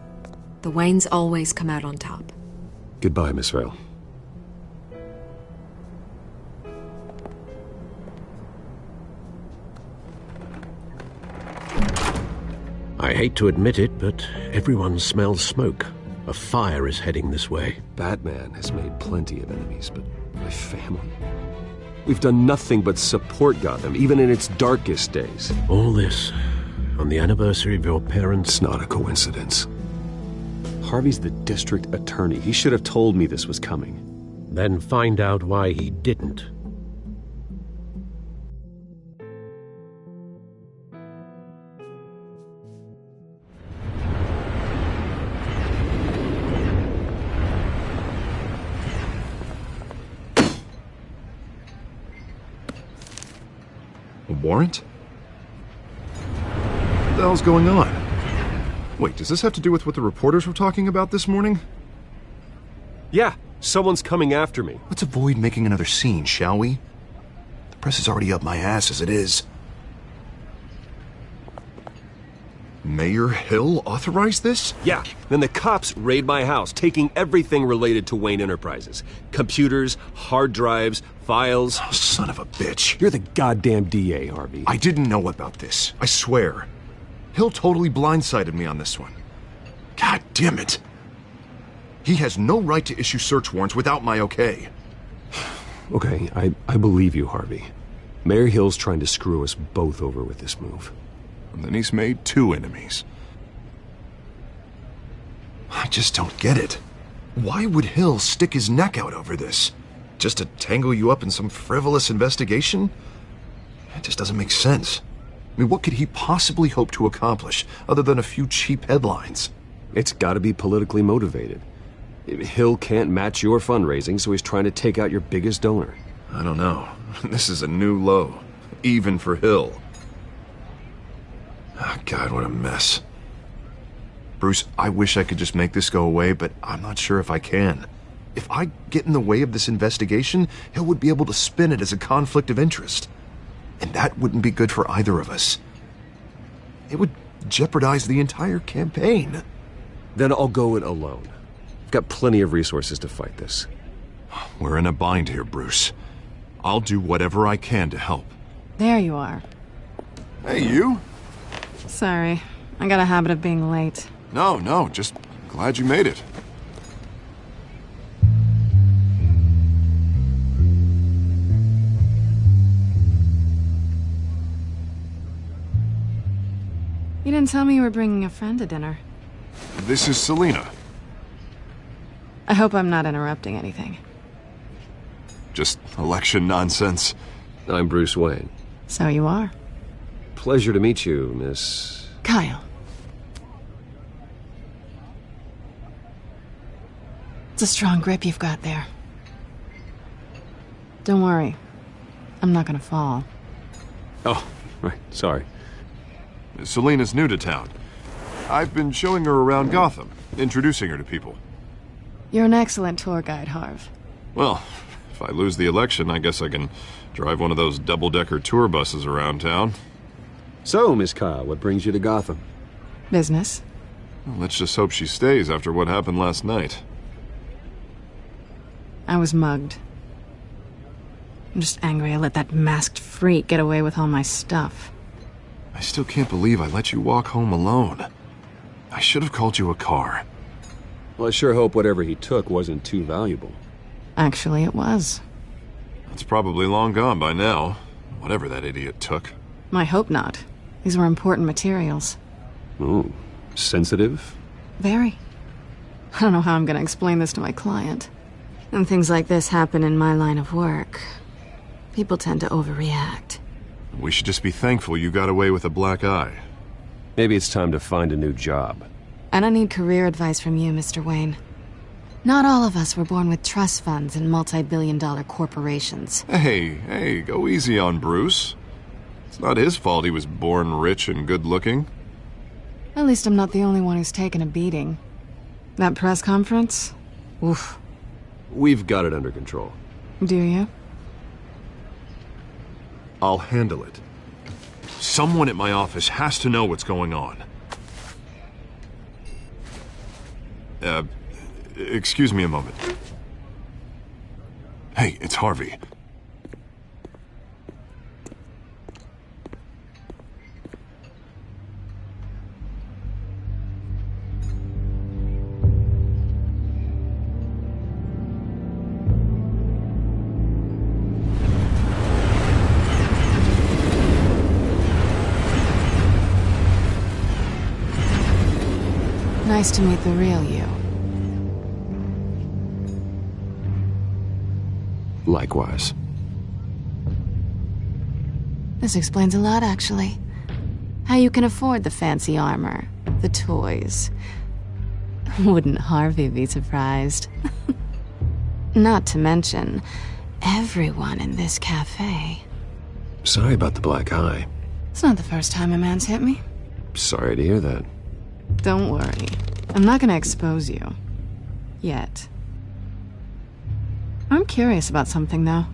The Waynes always come out on top. Goodbye, Miss Vale. I hate to admit it, but everyone smells smoke. A fire is heading this way. Batman has made plenty of enemies, but my family... We've done nothing but support Gotham, even in its darkest days. All this on the anniversary of your parents'... It's not a coincidence. Harvey's the district attorney. He should have told me this was coming. Then find out why he didn't. A warrant? What the hell's going on? Wait, does this have to do with what the reporters were talking about this morning? Yeah, Someone's coming after me. Let's avoid making another scene, shall we? The press is already up my ass as it is. Mayor Hill authorized this? Yeah. Then the cops raid my house, taking everything related to Wayne Enterprises. Computers, hard drives, files. Oh, son of a bitch. You're the goddamn DA, Harvey. I didn't know about this. I swear. Hill totally blindsided me on this one. God damn it. He has no right to issue search warrants without my okay. Okay, I believe you, Harvey. Mayor Hill's trying to screw us both over with this move. And then he's made 2 enemies. I just don't get it. Why would Hill stick his neck out over this? Just to tangle you up in some frivolous investigation? It just doesn't make sense. I mean, what could he possibly hope to accomplish other than a few cheap headlines? It's gotta be politically motivated. Hill can't match your fundraising, so he's trying to take out your biggest donor. I don't know. This is a new low. Even for Hill. Oh, God, what a mess. Bruce, I wish I could just make this go away, but I'm not sure if I can. If I get in the way of this investigation, Hill would be able to spin it as a conflict of interest. And that wouldn't be good for either of us. It would jeopardize the entire campaign. Then I'll go it alone. I've got plenty of resources to fight this. We're in a bind here, Bruce. I'll do whatever I can to help. There you are. Hey, you? Sorry. I got a habit of being late. No, just glad you made it. You didn't tell me you were bringing a friend to dinner. This is Selina. I hope I'm not interrupting anything. Just election nonsense. I'm Bruce Wayne. So you are. Pleasure to meet you, Miss... Kyle. It's a strong grip you've got there. Don't worry. I'm not gonna fall. Oh, right. Sorry. Selina's new to town. I've been showing her around Gotham, introducing her to people. You're an excellent tour guide, Harv. Well, if I lose the election, I guess I can drive one of those double-decker tour buses around town. So, Miss Kyle, what brings you to Gotham? Business. Well, let's just hope she stays after what happened last night. I was mugged. I'm just angry I let that masked freak get away with all my stuff. I still can't believe I let you walk home alone. I should have called you a car. Well, I sure hope whatever he took wasn't too valuable. Actually, it was. It's probably long gone by now, whatever that idiot took. I hope not. These were important materials. Ooh, sensitive? Very. I don't know how I'm gonna explain this to my client. When things like this happen in my line of work, people tend to overreact. We should just be thankful you got away with a black eye. Maybe it's time to find a new job. I don't need career advice from you, Mr. Wayne. Not all of us were born with trust funds and multi-billion-dollar corporations. Hey, go easy on Bruce. It's not his fault he was born rich and good-looking. At least I'm not the only one who's taken a beating. That press conference? Oof. We've got it under control. Do you? I'll handle it. Someone at my office has to know what's going on. Excuse me a moment. Hey, it's Harvey. Nice to meet the real you. Likewise. This explains a lot, actually. How you can afford the fancy armor, the toys. Wouldn't Harvey be surprised? Not to mention, everyone in this cafe. Sorry about the black eye. It's not the first time a man's hit me. Sorry to hear that. Don't worry. I'm not gonna expose you. Yet. I'm curious about something, though.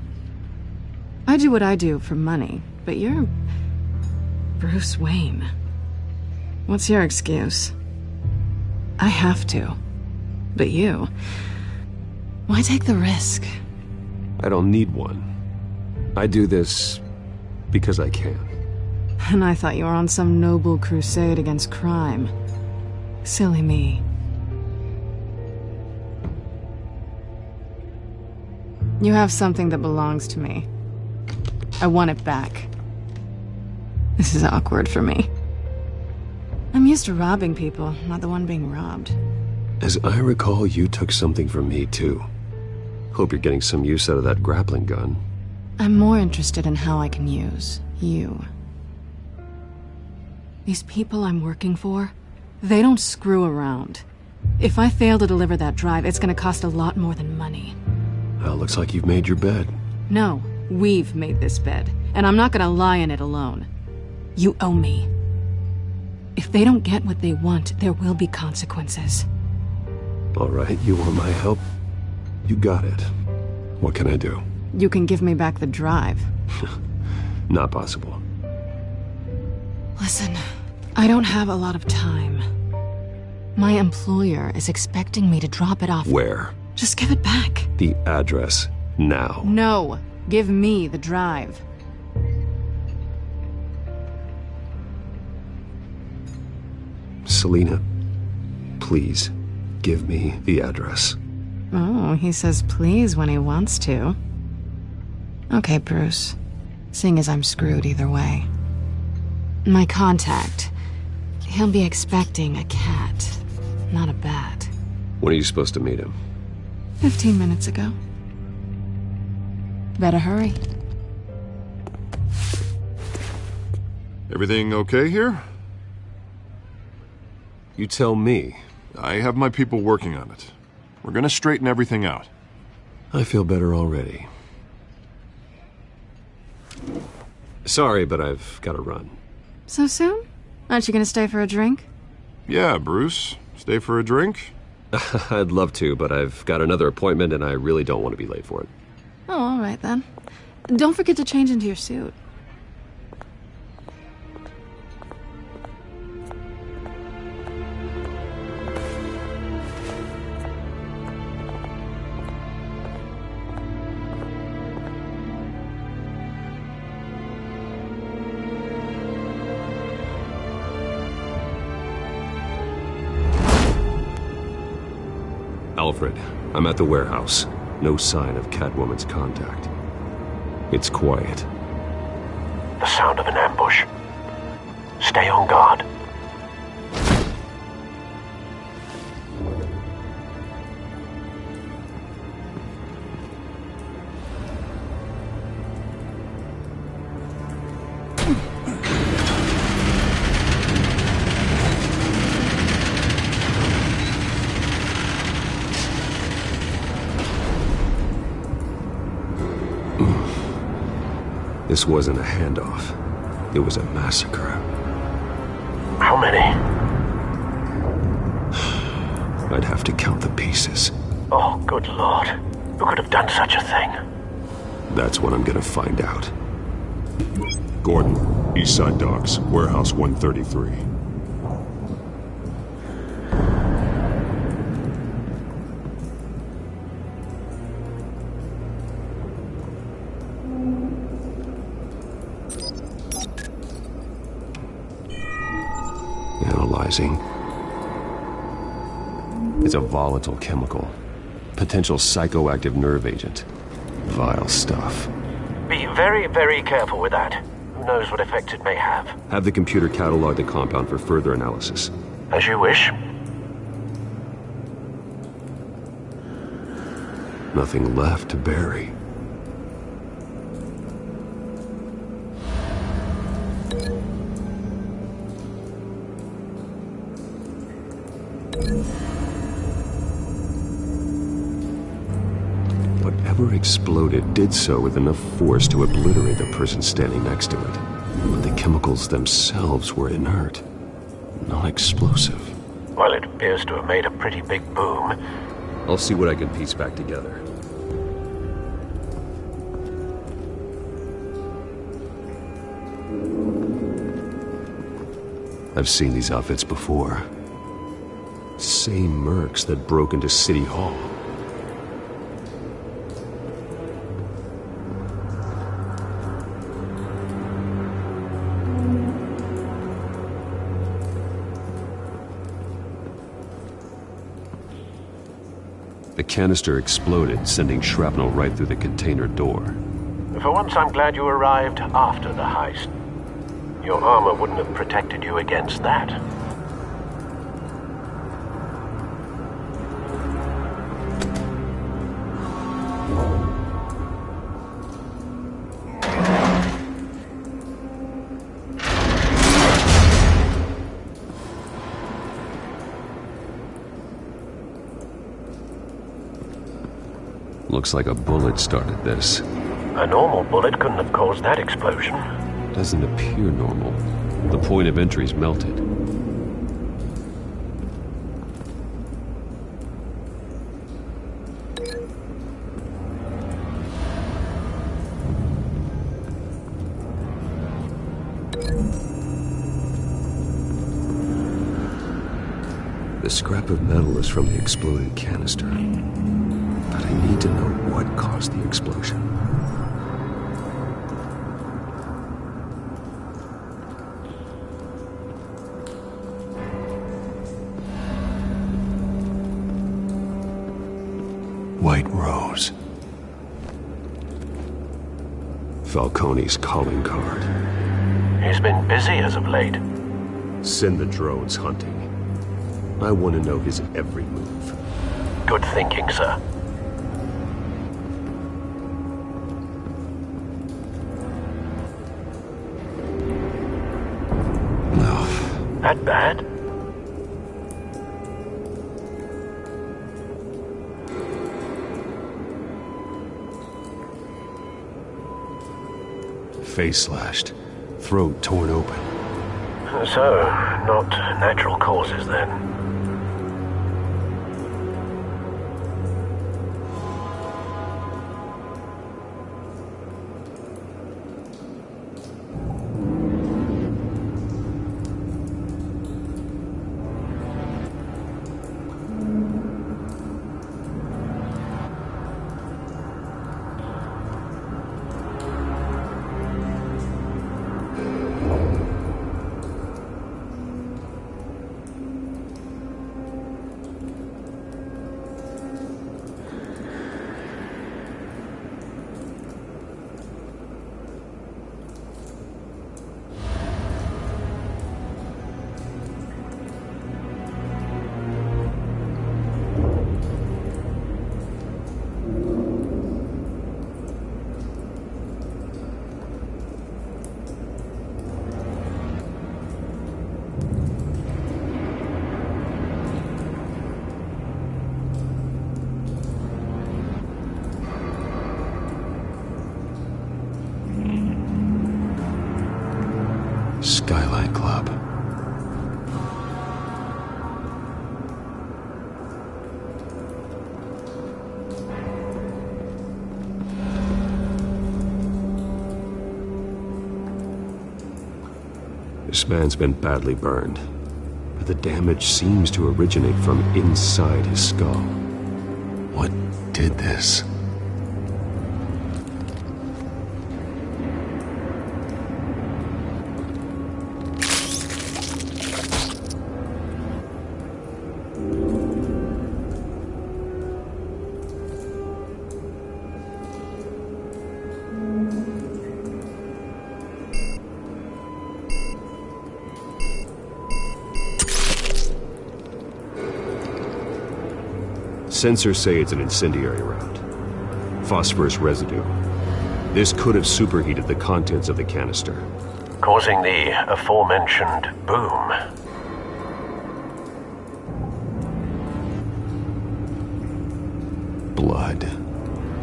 I do what I do for money, but you're Bruce Wayne. What's your excuse? I have to. But you... why take the risk? I don't need one. I do this because I can. And I thought you were on some noble crusade against crime. Silly me. You have something that belongs to me. I want it back. This is awkward for me. I'm used to robbing people, not the one being robbed. As I recall, you took something from me, too. Hope you're getting some use out of that grappling gun. I'm more interested in how I can use you. These people I'm working for, they don't screw around. If I fail to deliver that drive, it's gonna cost a lot more than money. Well, looks like you've made your bed. No, we've made this bed, and I'm not gonna lie in it alone. You owe me. If they don't get what they want, there will be consequences. All right, you want my help? You got it. What can I do? You can give me back the drive. Not possible. Listen, I don't have a lot of time. My employer is expecting me to drop it off. Where? Just give it back. The address, now. No, give me the drive. Selina, please, give me the address. Oh, he says please when he wants to. Okay, Bruce. Seeing as I'm screwed either way. My contact. He'll be expecting a cat, not a bat. When are you supposed to meet him? 15 minutes ago. Better hurry. Everything okay here? You tell me. I have my people working on it. We're gonna straighten everything out. I feel better already. Sorry, but I've got to run. So soon? Aren't you gonna stay for a drink? Yeah, Bruce. Stay for a drink? I'd love to, but I've got another appointment and I really don't want to be late for it. Oh, all right then. Don't forget to change into your suit. Alfred, I'm at the warehouse. No sign of Catwoman's contact. It's quiet. The sound of an ambush. Stay on guard. This wasn't a handoff. It was a massacre. How many? I'd have to count the pieces. Oh, good Lord. Who could have done such a thing? That's what I'm gonna find out. Gordon, Eastside Docks, Warehouse 133. Analyzing. It's a volatile chemical. Potential psychoactive nerve agent. Vile stuff. Be very, very careful with that. Who knows what effect it may have. Have the computer catalog the compound for further analysis. As you wish. Nothing left to bury. Whatever exploded did so with enough force to obliterate the person standing next to it. But the chemicals themselves were inert, not explosive. Well, it appears to have made a pretty big boom. I'll see what I can piece back together. I've seen these outfits before. Same mercs that broke into City Hall. The canister exploded, sending shrapnel right through the container door. For once, I'm glad you arrived after the heist. Your armor wouldn't have protected you against that. Looks like a bullet started this. A normal bullet couldn't have caused that explosion. Doesn't appear normal. The point of entry's melted. The scrap of metal is from the exploded canister. But I need to know what caused the explosion. White Rose. Falcone's calling card. He's been busy as of late. Send the drones hunting. I want to know his every move. Good thinking, sir. That bad? Face slashed, throat torn open. So, not natural causes then. Skyline Club. This man's been badly burned, but the damage seems to originate from inside his skull. What did this? Sensors say it's an incendiary round. Phosphorus residue. This could have superheated the contents of the canister, causing the aforementioned boom. Blood,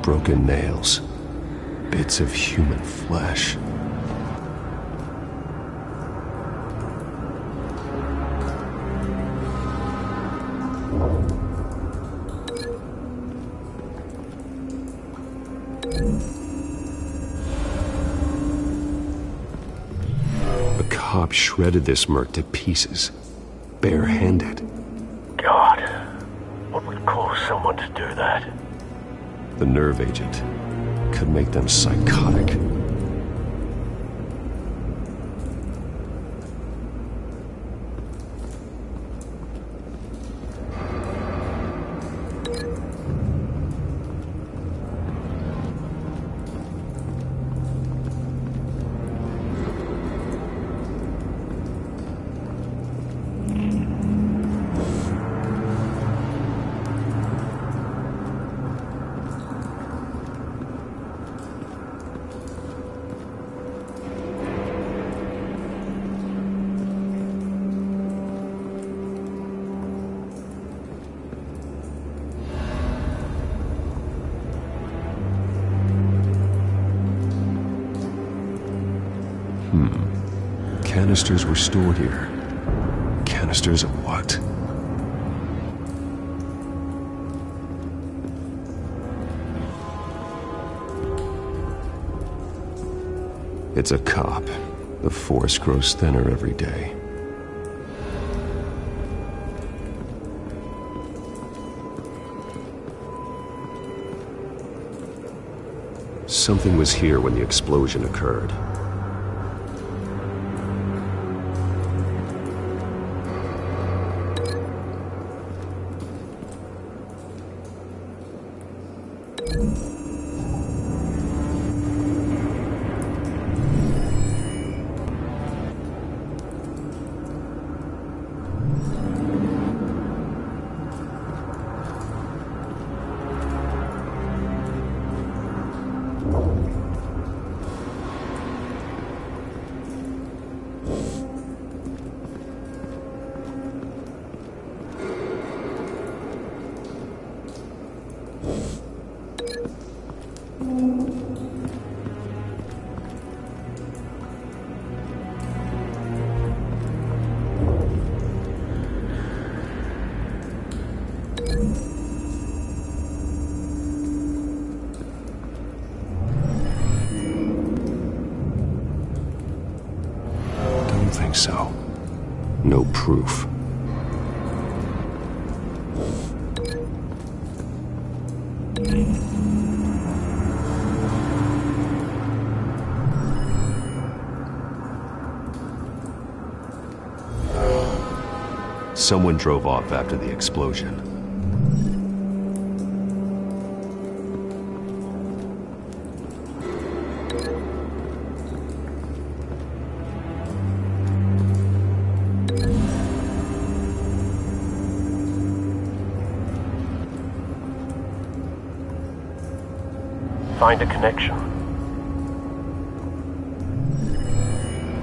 broken nails, bits of human flesh. cop shredded this merc to pieces, barehanded. God, what would cause someone to do that? The nerve agent could make them psychotic. Canisters were stored here. Canisters of what? It's a cop. The force grows thinner every day. Something was here when the explosion occurred. So, no proof. Someone drove off after the explosion. Find a connection.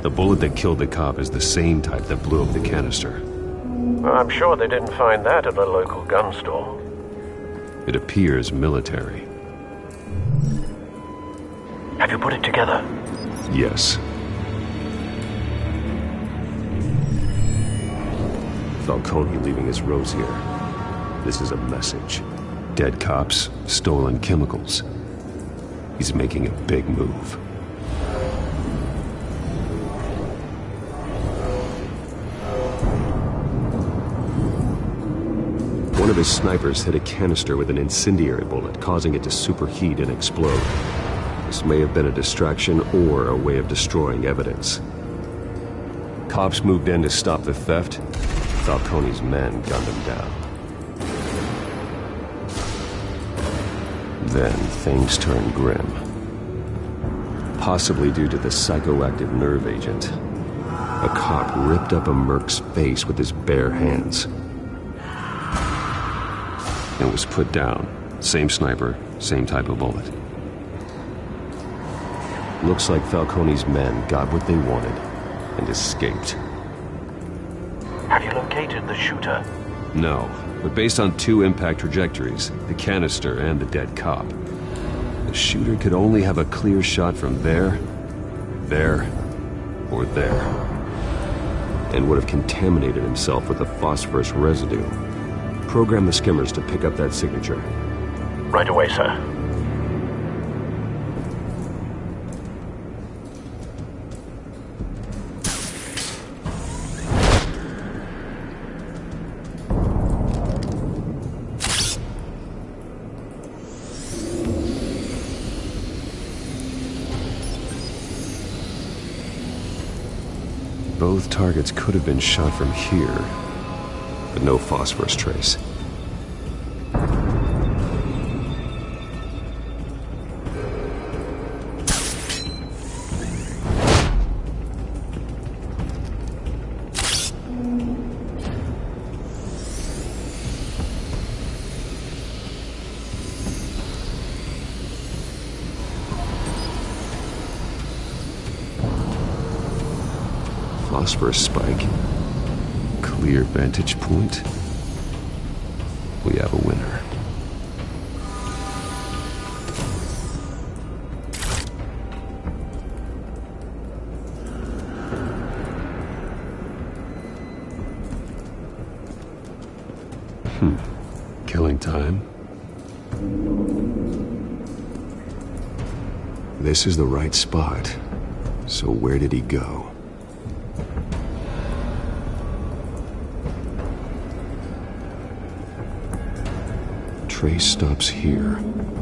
The bullet that killed the cop is the same type that blew up the canister. Well, I'm sure they didn't find that at the local gun store. It appears military. Have you put it together? Yes. Falcone leaving his rose here. This is a message. Dead cops, stolen chemicals. He's making a big move. One of his snipers hit a canister with an incendiary bullet, causing it to superheat and explode. This may have been a distraction or a way of destroying evidence. Cops moved in to stop the theft. Falcone's men gunned him down. Then things turned grim. Possibly due to the psychoactive nerve agent. A cop ripped up a merc's face with his bare hands. And was put down. Same sniper, same type of bullet. Looks like Falcone's men got what they wanted and escaped. Have you located the shooter? No, but based on two impact trajectories, the canister and the dead cop, the shooter could only have a clear shot from there, or there, and would have contaminated himself with the phosphorus residue. Program the skimmers to pick up that signature. Right away, sir. Both targets could have been shot from here, but no phosphorus trace. Phosphorus spike. Clear vantage point. We have a winner. Killing time. This is the right spot. So where did he go? Trace stops here.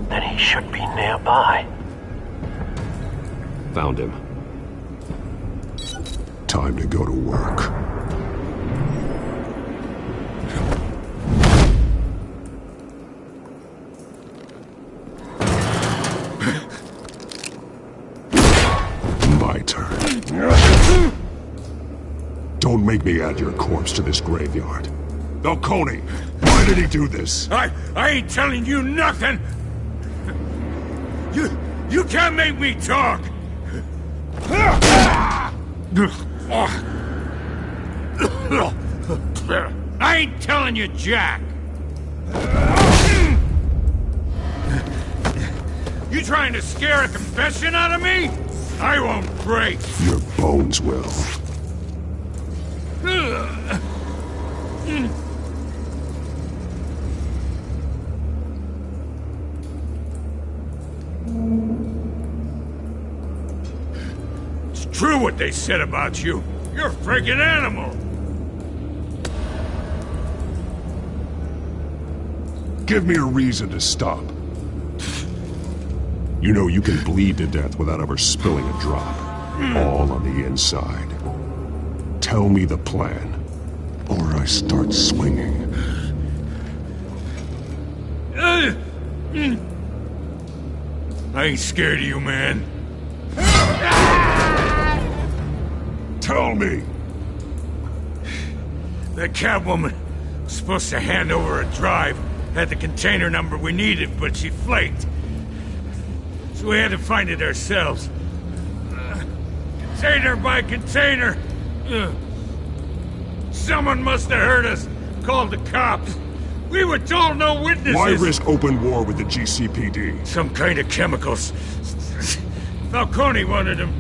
Then he should be nearby. Found him. Time to go to work. My turn. Don't make me add your corpse to this graveyard. Falcone, why did he do this? I ain't telling you nothing! You can't make me talk! I ain't telling you jack! You trying to scare a confession out of me? I won't break! Your bones will. It's true what they said about you. You're a freaking animal! Give me a reason to stop. You know you can bleed to death without ever spilling a drop. All on the inside. Tell me the plan, or I start swinging. I ain't scared of you, man. Tell me! That Catwoman was supposed to hand over a drive. Had the container number we needed, but she flaked. So we had to find it ourselves. Container by container. Someone must have heard us. Called the cops. We were told no witnesses. Why risk open war with the GCPD? Some kind of chemicals. Falcone wanted them.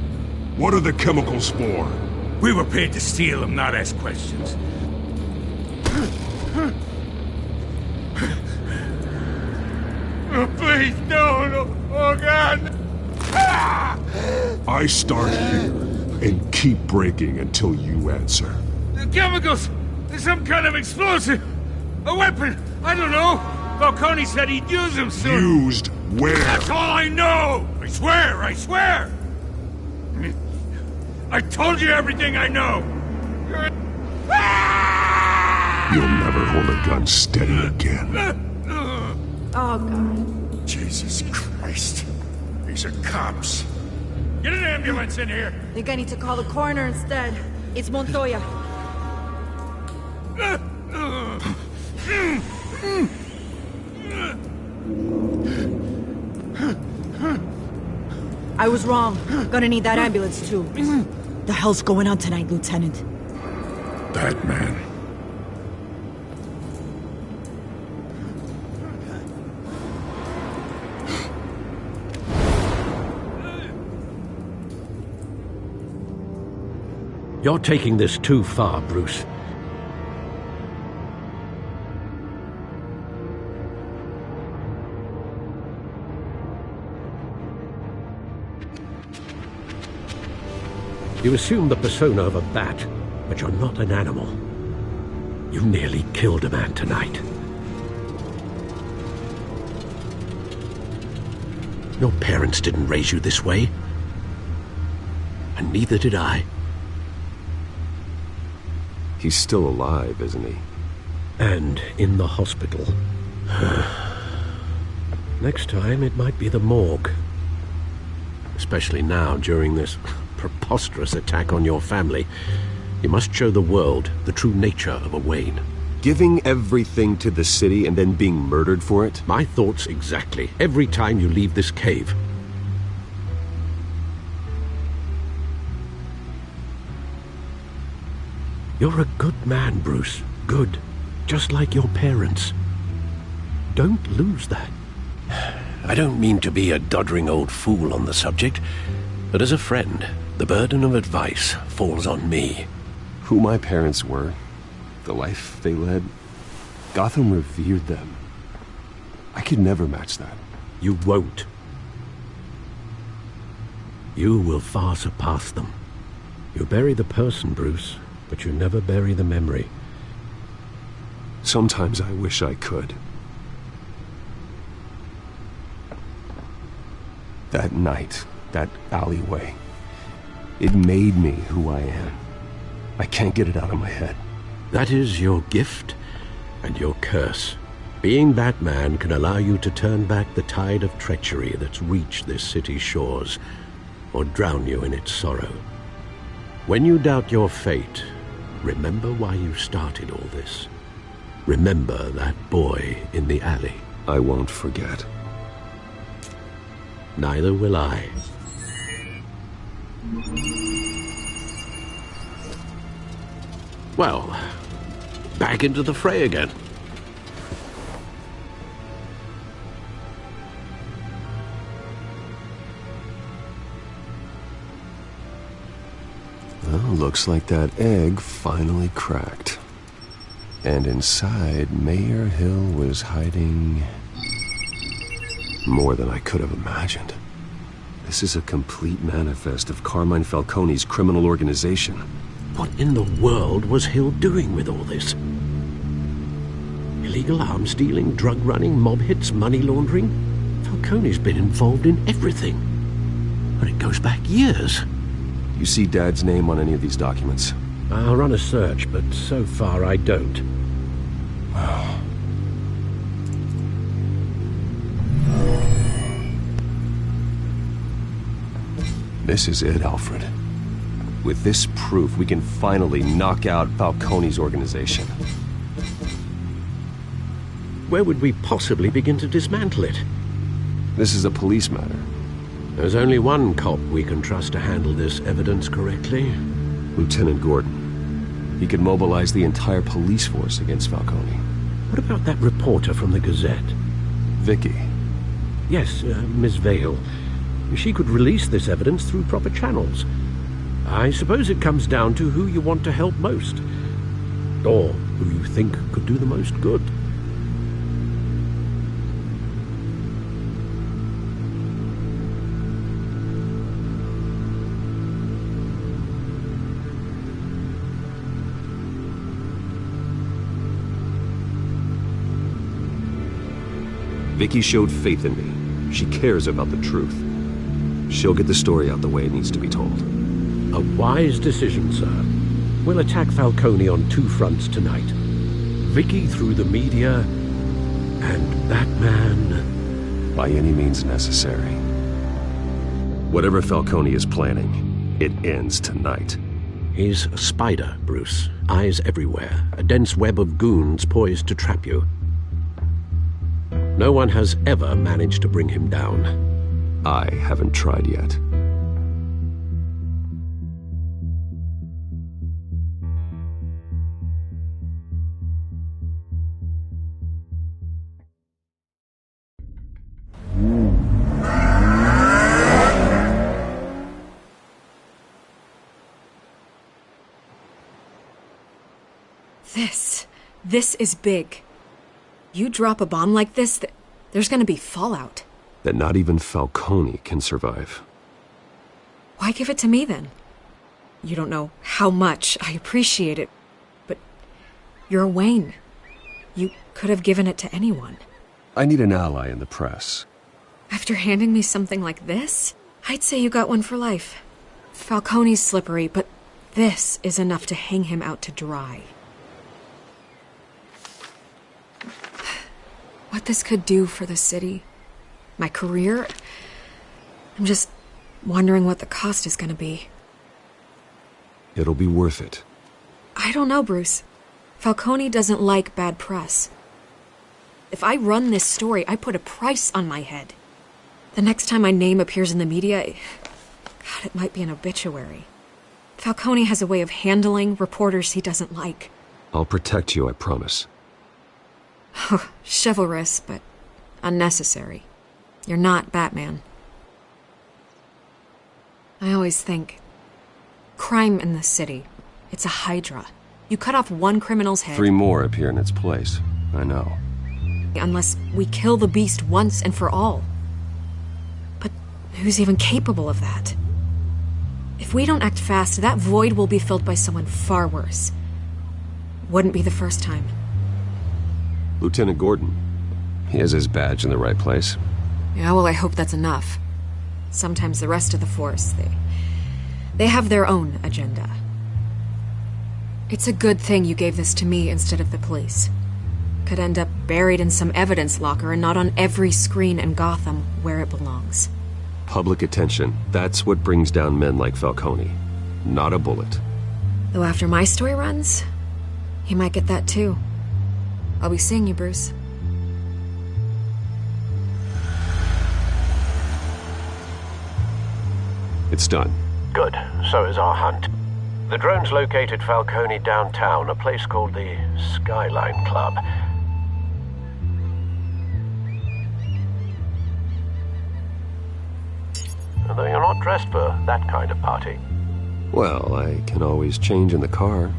What are the chemicals for? We were paid to steal them, not ask questions. Oh, please, no. Oh, God. I start here and keep breaking until you answer. The chemicals! There's some kind of explosive! A weapon! I don't know! Falcone said he'd use them soon! Used where? That's all I know! I swear! I told you everything I know! You'll never hold a gun steady again. Oh, God. Jesus Christ. These are cops. Get an ambulance in here! Think I need to call the coroner instead. It's Montoya. I was wrong. Gonna need that ambulance, too. The hell's going on tonight, Lieutenant? Batman. You're taking this too far, Bruce. You assume the persona of a bat, but you're not an animal. You nearly killed a man tonight. Your parents didn't raise you this way. And neither did I. He's still alive, isn't he? And in the hospital. Next time, it might be the morgue. Especially now, during this preposterous attack on your family. You must show the world the true nature of a Wayne. Giving everything to the city and then being murdered for it? My thoughts exactly. Every time you leave this cave. You're a good man, Bruce. Good. Just like your parents. Don't lose that. I don't mean to be a doddering old fool on the subject, but as a friend, the burden of advice falls on me. Who my parents were, the life they led, Gotham revered them. I could never match that. You won't. You will far surpass them. You bury the person, Bruce, but you never bury the memory. Sometimes I wish I could. That night, that alleyway, it made me who I am. I can't get it out of my head. That is your gift and your curse. Being Batman can allow you to turn back the tide of treachery that's reached this city's shores, or drown you in its sorrow. When you doubt your fate, remember why you started all this. Remember that boy in the alley. I won't forget. Neither will I. Well, back into the fray again. Well, looks like that egg finally cracked. And inside, Mayor Hill was hiding more than I could have imagined. This is a complete manifest of Carmine Falcone's criminal organization. What in the world was Hill doing with all this? Illegal arms dealing, drug running, mob hits, money laundering? Falcone's been involved in everything. And it goes back years. You see Dad's name on any of these documents? I'll run a search, but so far I don't. This is it, Alfred. With this proof, we can finally knock out Falcone's organization. Where would we possibly begin to dismantle it? This is a police matter. There's only one cop we can trust to handle this evidence correctly. Lieutenant Gordon. He could mobilize the entire police force against Falcone. What about that reporter from the Gazette? Vicky. Yes, Miss Vale. She could release this evidence through proper channels. I suppose it comes down to who you want to help most. Or who you think could do the most good. Vicky showed faith in me. She cares about the truth. She'll get the story out the way it needs to be told. A wise decision, sir. We'll attack Falcone on two fronts tonight. Vicky through the media, and Batman... by any means necessary. Whatever Falcone is planning, it ends tonight. He's a spider, Bruce. Eyes everywhere. A dense web of goons poised to trap you. No one has ever managed to bring him down. I haven't tried yet. This is big. You drop a bomb like this, there's gonna be fallout. That not even Falcone can survive. Why give it to me, then? You don't know how much I appreciate it, but you're a Wayne. You could have given it to anyone. I need an ally in the press. After handing me something like this, I'd say you got one for life. Falcone's slippery, but This is enough to hang him out to dry. What this could do for the city, my career, I'm just wondering what the cost is gonna be. It'll be worth it. I don't know, Bruce. Falcone doesn't like bad press. If I run this story, I put a price on my head. The next time my name appears in the media, God, it might be an obituary. Falcone has a way of handling reporters he doesn't like. I'll protect you, I promise. Chivalrous, but unnecessary. You're not Batman. I always think, crime in the city, it's a hydra. You cut off one criminal's head... 3 more appear in its place. I know. Unless we kill the beast once and for all. But who's even capable of that? If we don't act fast, that void will be filled by someone far worse. Wouldn't be the first time. Lieutenant Gordon. He has his badge in the right place. Yeah, well, I hope that's enough. Sometimes the rest of the force, they have their own agenda. It's a good thing you gave this to me instead of the police. Could end up buried in some evidence locker and not on every screen in Gotham where it belongs. Public attention. That's what brings down men like Falcone. Not a bullet. Though after my story runs, he might get that too. I'll be seeing you, Bruce. It's done. Good. So is our hunt. The drones located Falcone downtown, a place called the Skyline Club. Although you're not dressed for that kind of party. Well, I can always change in the car.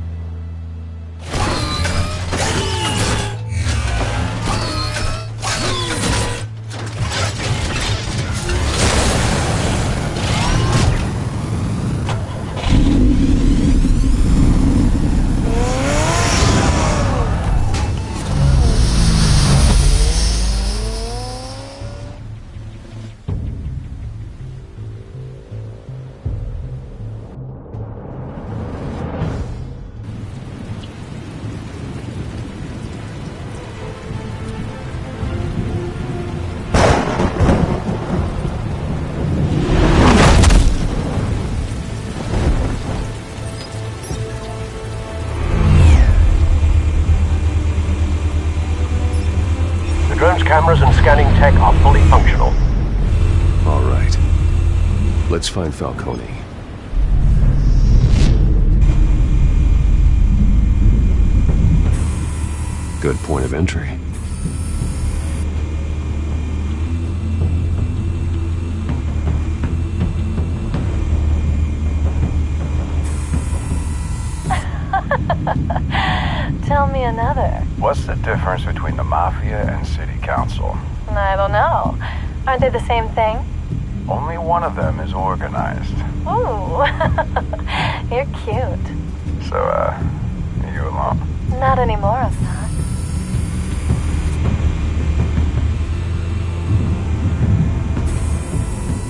Cameras and scanning tech are fully functional. All right. Let's find Falcone. Good point of entry. Tell me another. What's the difference between the Mafia and City Council? I don't know. Aren't they the same thing? Only one of them is organized. Ooh, you're cute. So, are you alone? Not anymore, I'm not.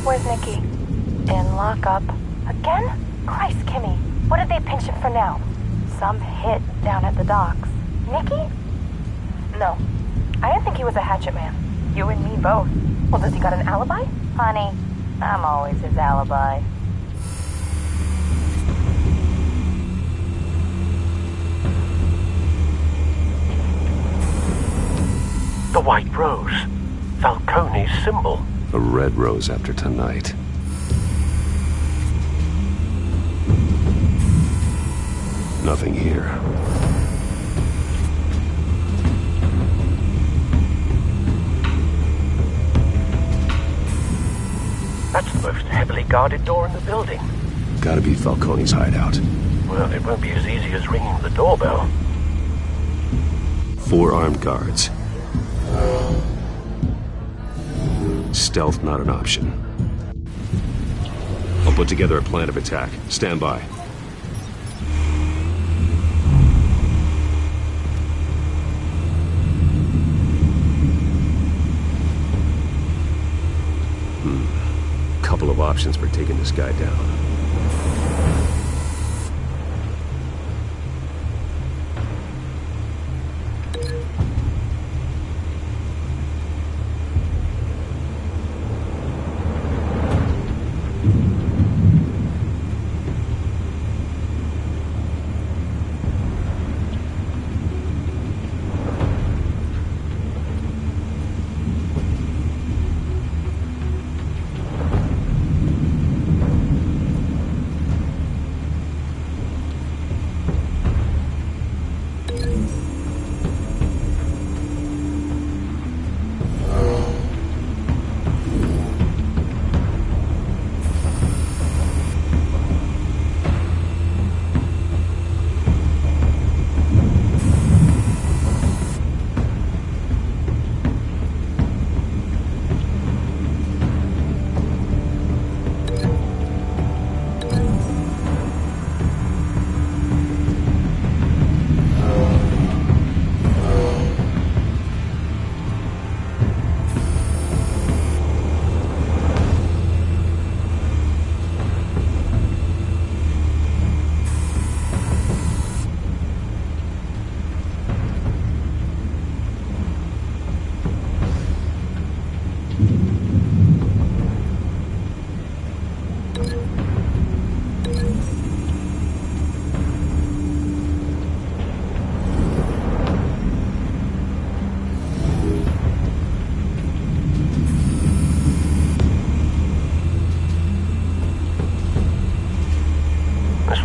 Where's Nikki? In lockup. Again? Christ, Kimmy. What did they pinch him for now? Some hit down at the docks. Nikki? No. I didn't think he was a hatchet man. You and me both. Well, does he got an alibi? Honey, I'm always his alibi. The White Rose. Falcone's symbol. A red rose after tonight. Nothing here. That's the most heavily guarded door in the building. Gotta be Falcone's hideout. Well, it won't be as easy as ringing the doorbell. 4 armed guards. Stealth not an option. I'll put together a plan of attack. Stand by. Couple of options for taking this guy down.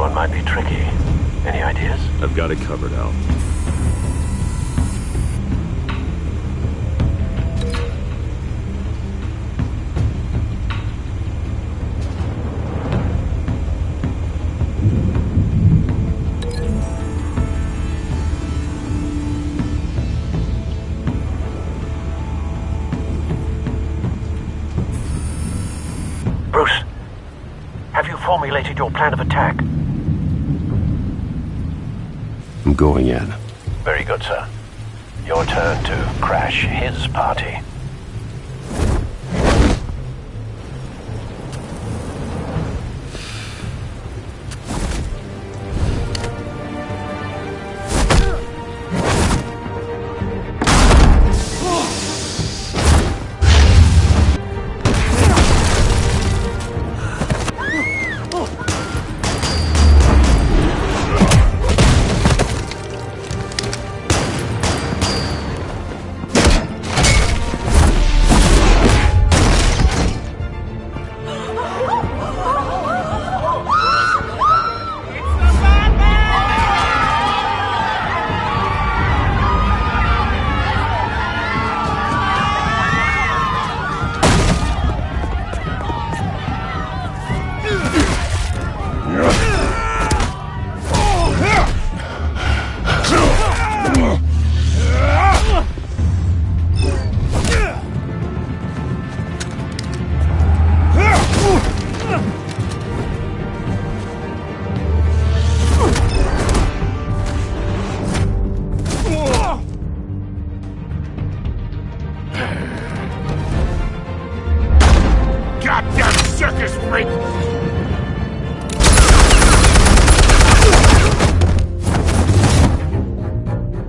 one might be tricky. Any ideas? I've got it covered, Al. Bruce, have you formulated your plan of attack? I'm going in. Very good, sir. Your turn to crash his party.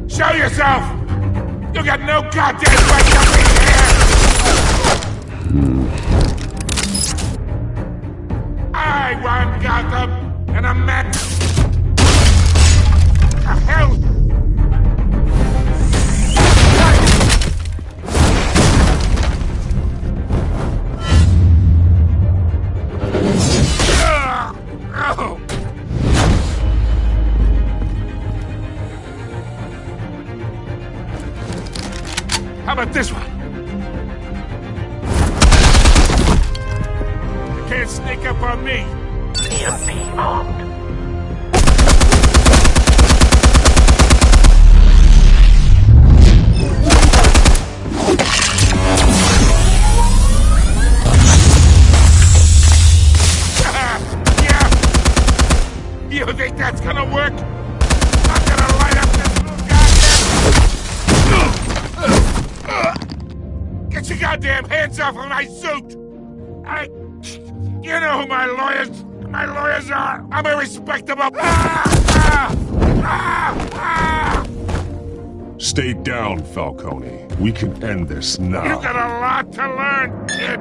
Show yourself! You got no goddamn right to be here! I run Gotham, and a man... The hell? How about this one? You can't sneak up on me. EMP armed. Yeah. You think that's gonna work? I'm gonna light up this little goddamn... Get your goddamn hands off of my suit! You know who my lawyers are! I'm a respectable... Stay down, Falcone. We can end this now. You got a lot to learn, kid!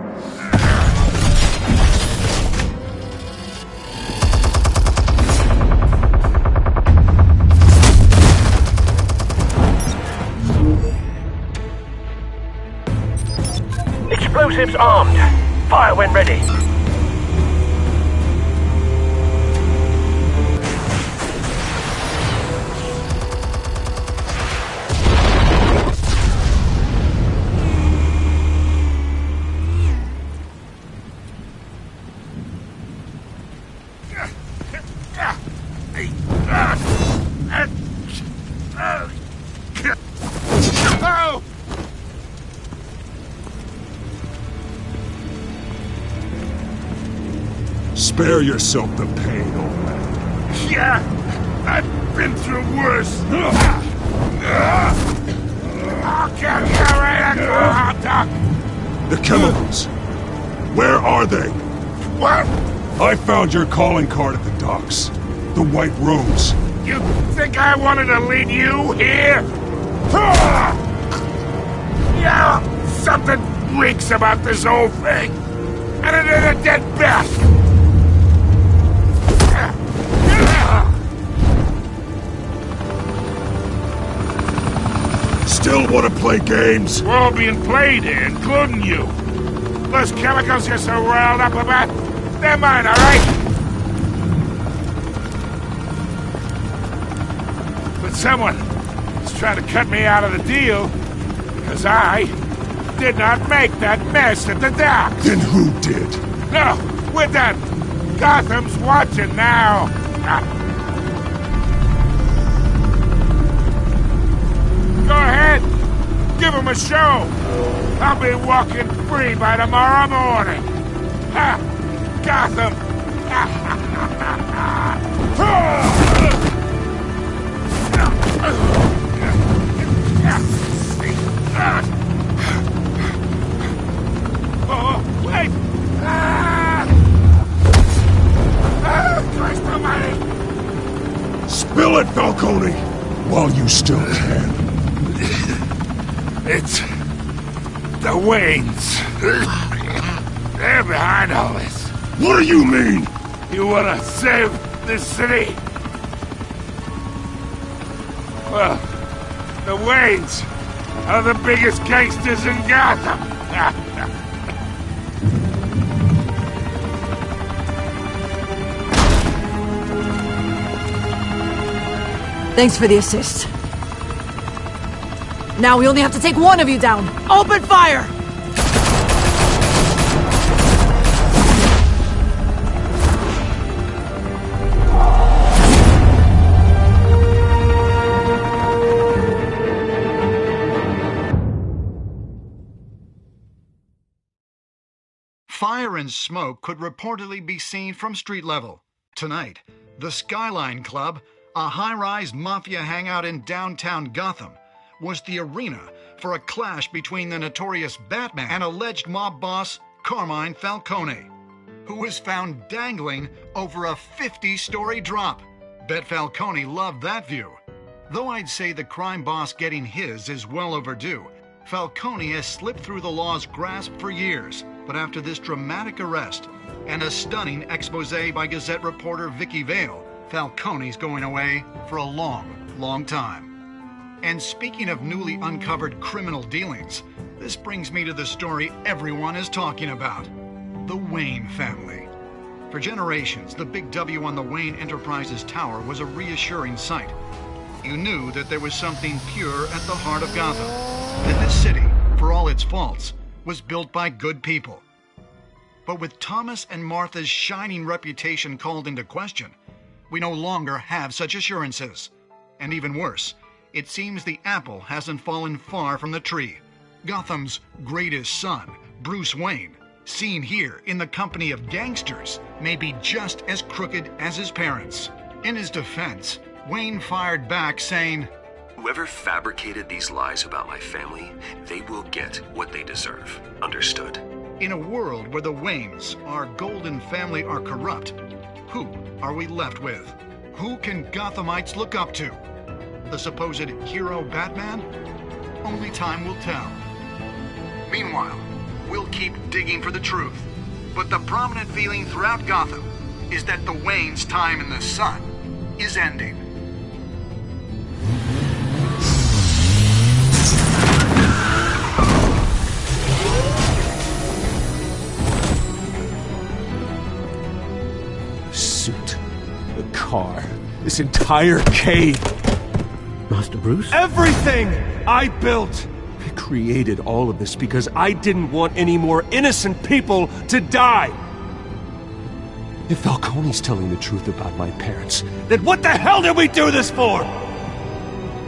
Explosives armed. Fire when ready. Oh! Spare yourself the pain, old man. Yeah, I've been through worse. I'll kill you right after a hot dog. The chemicals. Where are they? What? I found your calling card at the docks. The White Rose. You think I wanted to lead you here? Yeah, something reeks about this whole thing. And it is a dead bat. Still want to play games? We're all being played here, including you. Those chemicals you're so riled up about, they're mine, all right? Someone is trying to cut me out of the deal, because I did not make that mess at the docks. Then who did? No, we're done. Gotham's watching now. Go ahead. Give him a show. I'll be walking free by tomorrow morning. Ha! Gotham! Oh, wait! Christ almighty! Spill it, Falcone, while you still can. It's the Waynes. They're behind all this. What do you mean? You wanna save this city? Well, the Waynes are the biggest gangsters in Gotham. Thanks for the assist. Now we only have to take one of you down. Open fire! Fire and smoke could reportedly be seen from street level. Tonight, the Skyline Club, a high-rise mafia hangout in downtown Gotham, was the arena for a clash between the notorious Batman and alleged mob boss Carmine Falcone, who was found dangling over a 50-story drop. Bet Falcone loved that view. Though I'd say the crime boss getting his is well overdue, Falcone has slipped through the law's grasp for years. But after this dramatic arrest and a stunning expose by Gazette reporter Vicky Vale, Falcone's going away for a long, long time. And speaking of newly uncovered criminal dealings, this brings me to the story everyone is talking about: the Wayne family. For generations, the big W on the Wayne Enterprises Tower was a reassuring sight. You knew that there was something pure at the heart of Gotham, that this city, for all its faults, was built by good people. But with Thomas and Martha's shining reputation called into question, we no longer have such assurances. And even worse, it seems the apple hasn't fallen far from the tree. Gotham's greatest son, Bruce Wayne, seen here in the company of gangsters, may be just as crooked as his parents. In his defense, Wayne fired back saying, "Whoever fabricated these lies about my family, they will get what they deserve. Understood?" In a world where the Waynes, our golden family, are corrupt, who are we left with? Who can Gothamites look up to? The supposed hero Batman? Only time will tell. Meanwhile, we'll keep digging for the truth. But the prominent feeling throughout Gotham is that the Waynes' time in the sun is ending. Suit, the car, this entire cave. Master Bruce? Everything I built! I created all of this because I didn't want any more innocent people to die! If Falcone's telling the truth about my parents, then what the hell did we do this for?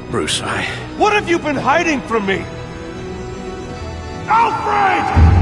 Bruce, What have you been hiding from me? Alfred!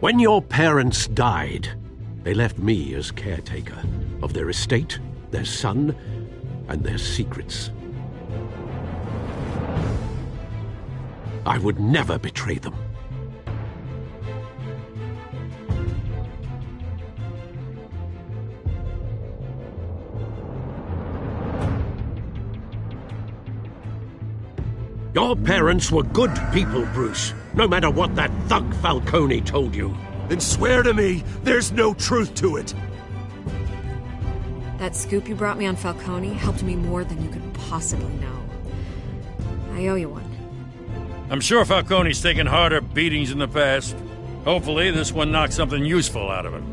When your parents died, they left me as caretaker of their estate, their son, and their secrets. I would never betray them. Your parents were good people, Bruce, no matter what that thug Falcone told you. Then swear to me there's no truth to it. That scoop you brought me on Falcone helped me more than you could possibly know. I owe you one. I'm sure Falcone's taken harder beatings in the past. Hopefully this one knocks something useful out of him.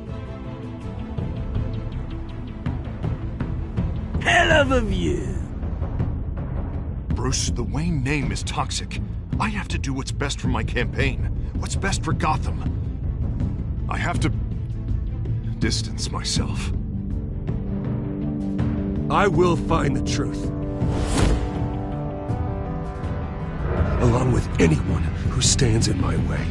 Hell of a view. Bruce, the Wayne name is toxic. I have to do what's best for my campaign. What's best for Gotham. I have to distance myself. I will find the truth. Along with anyone who stands in my way.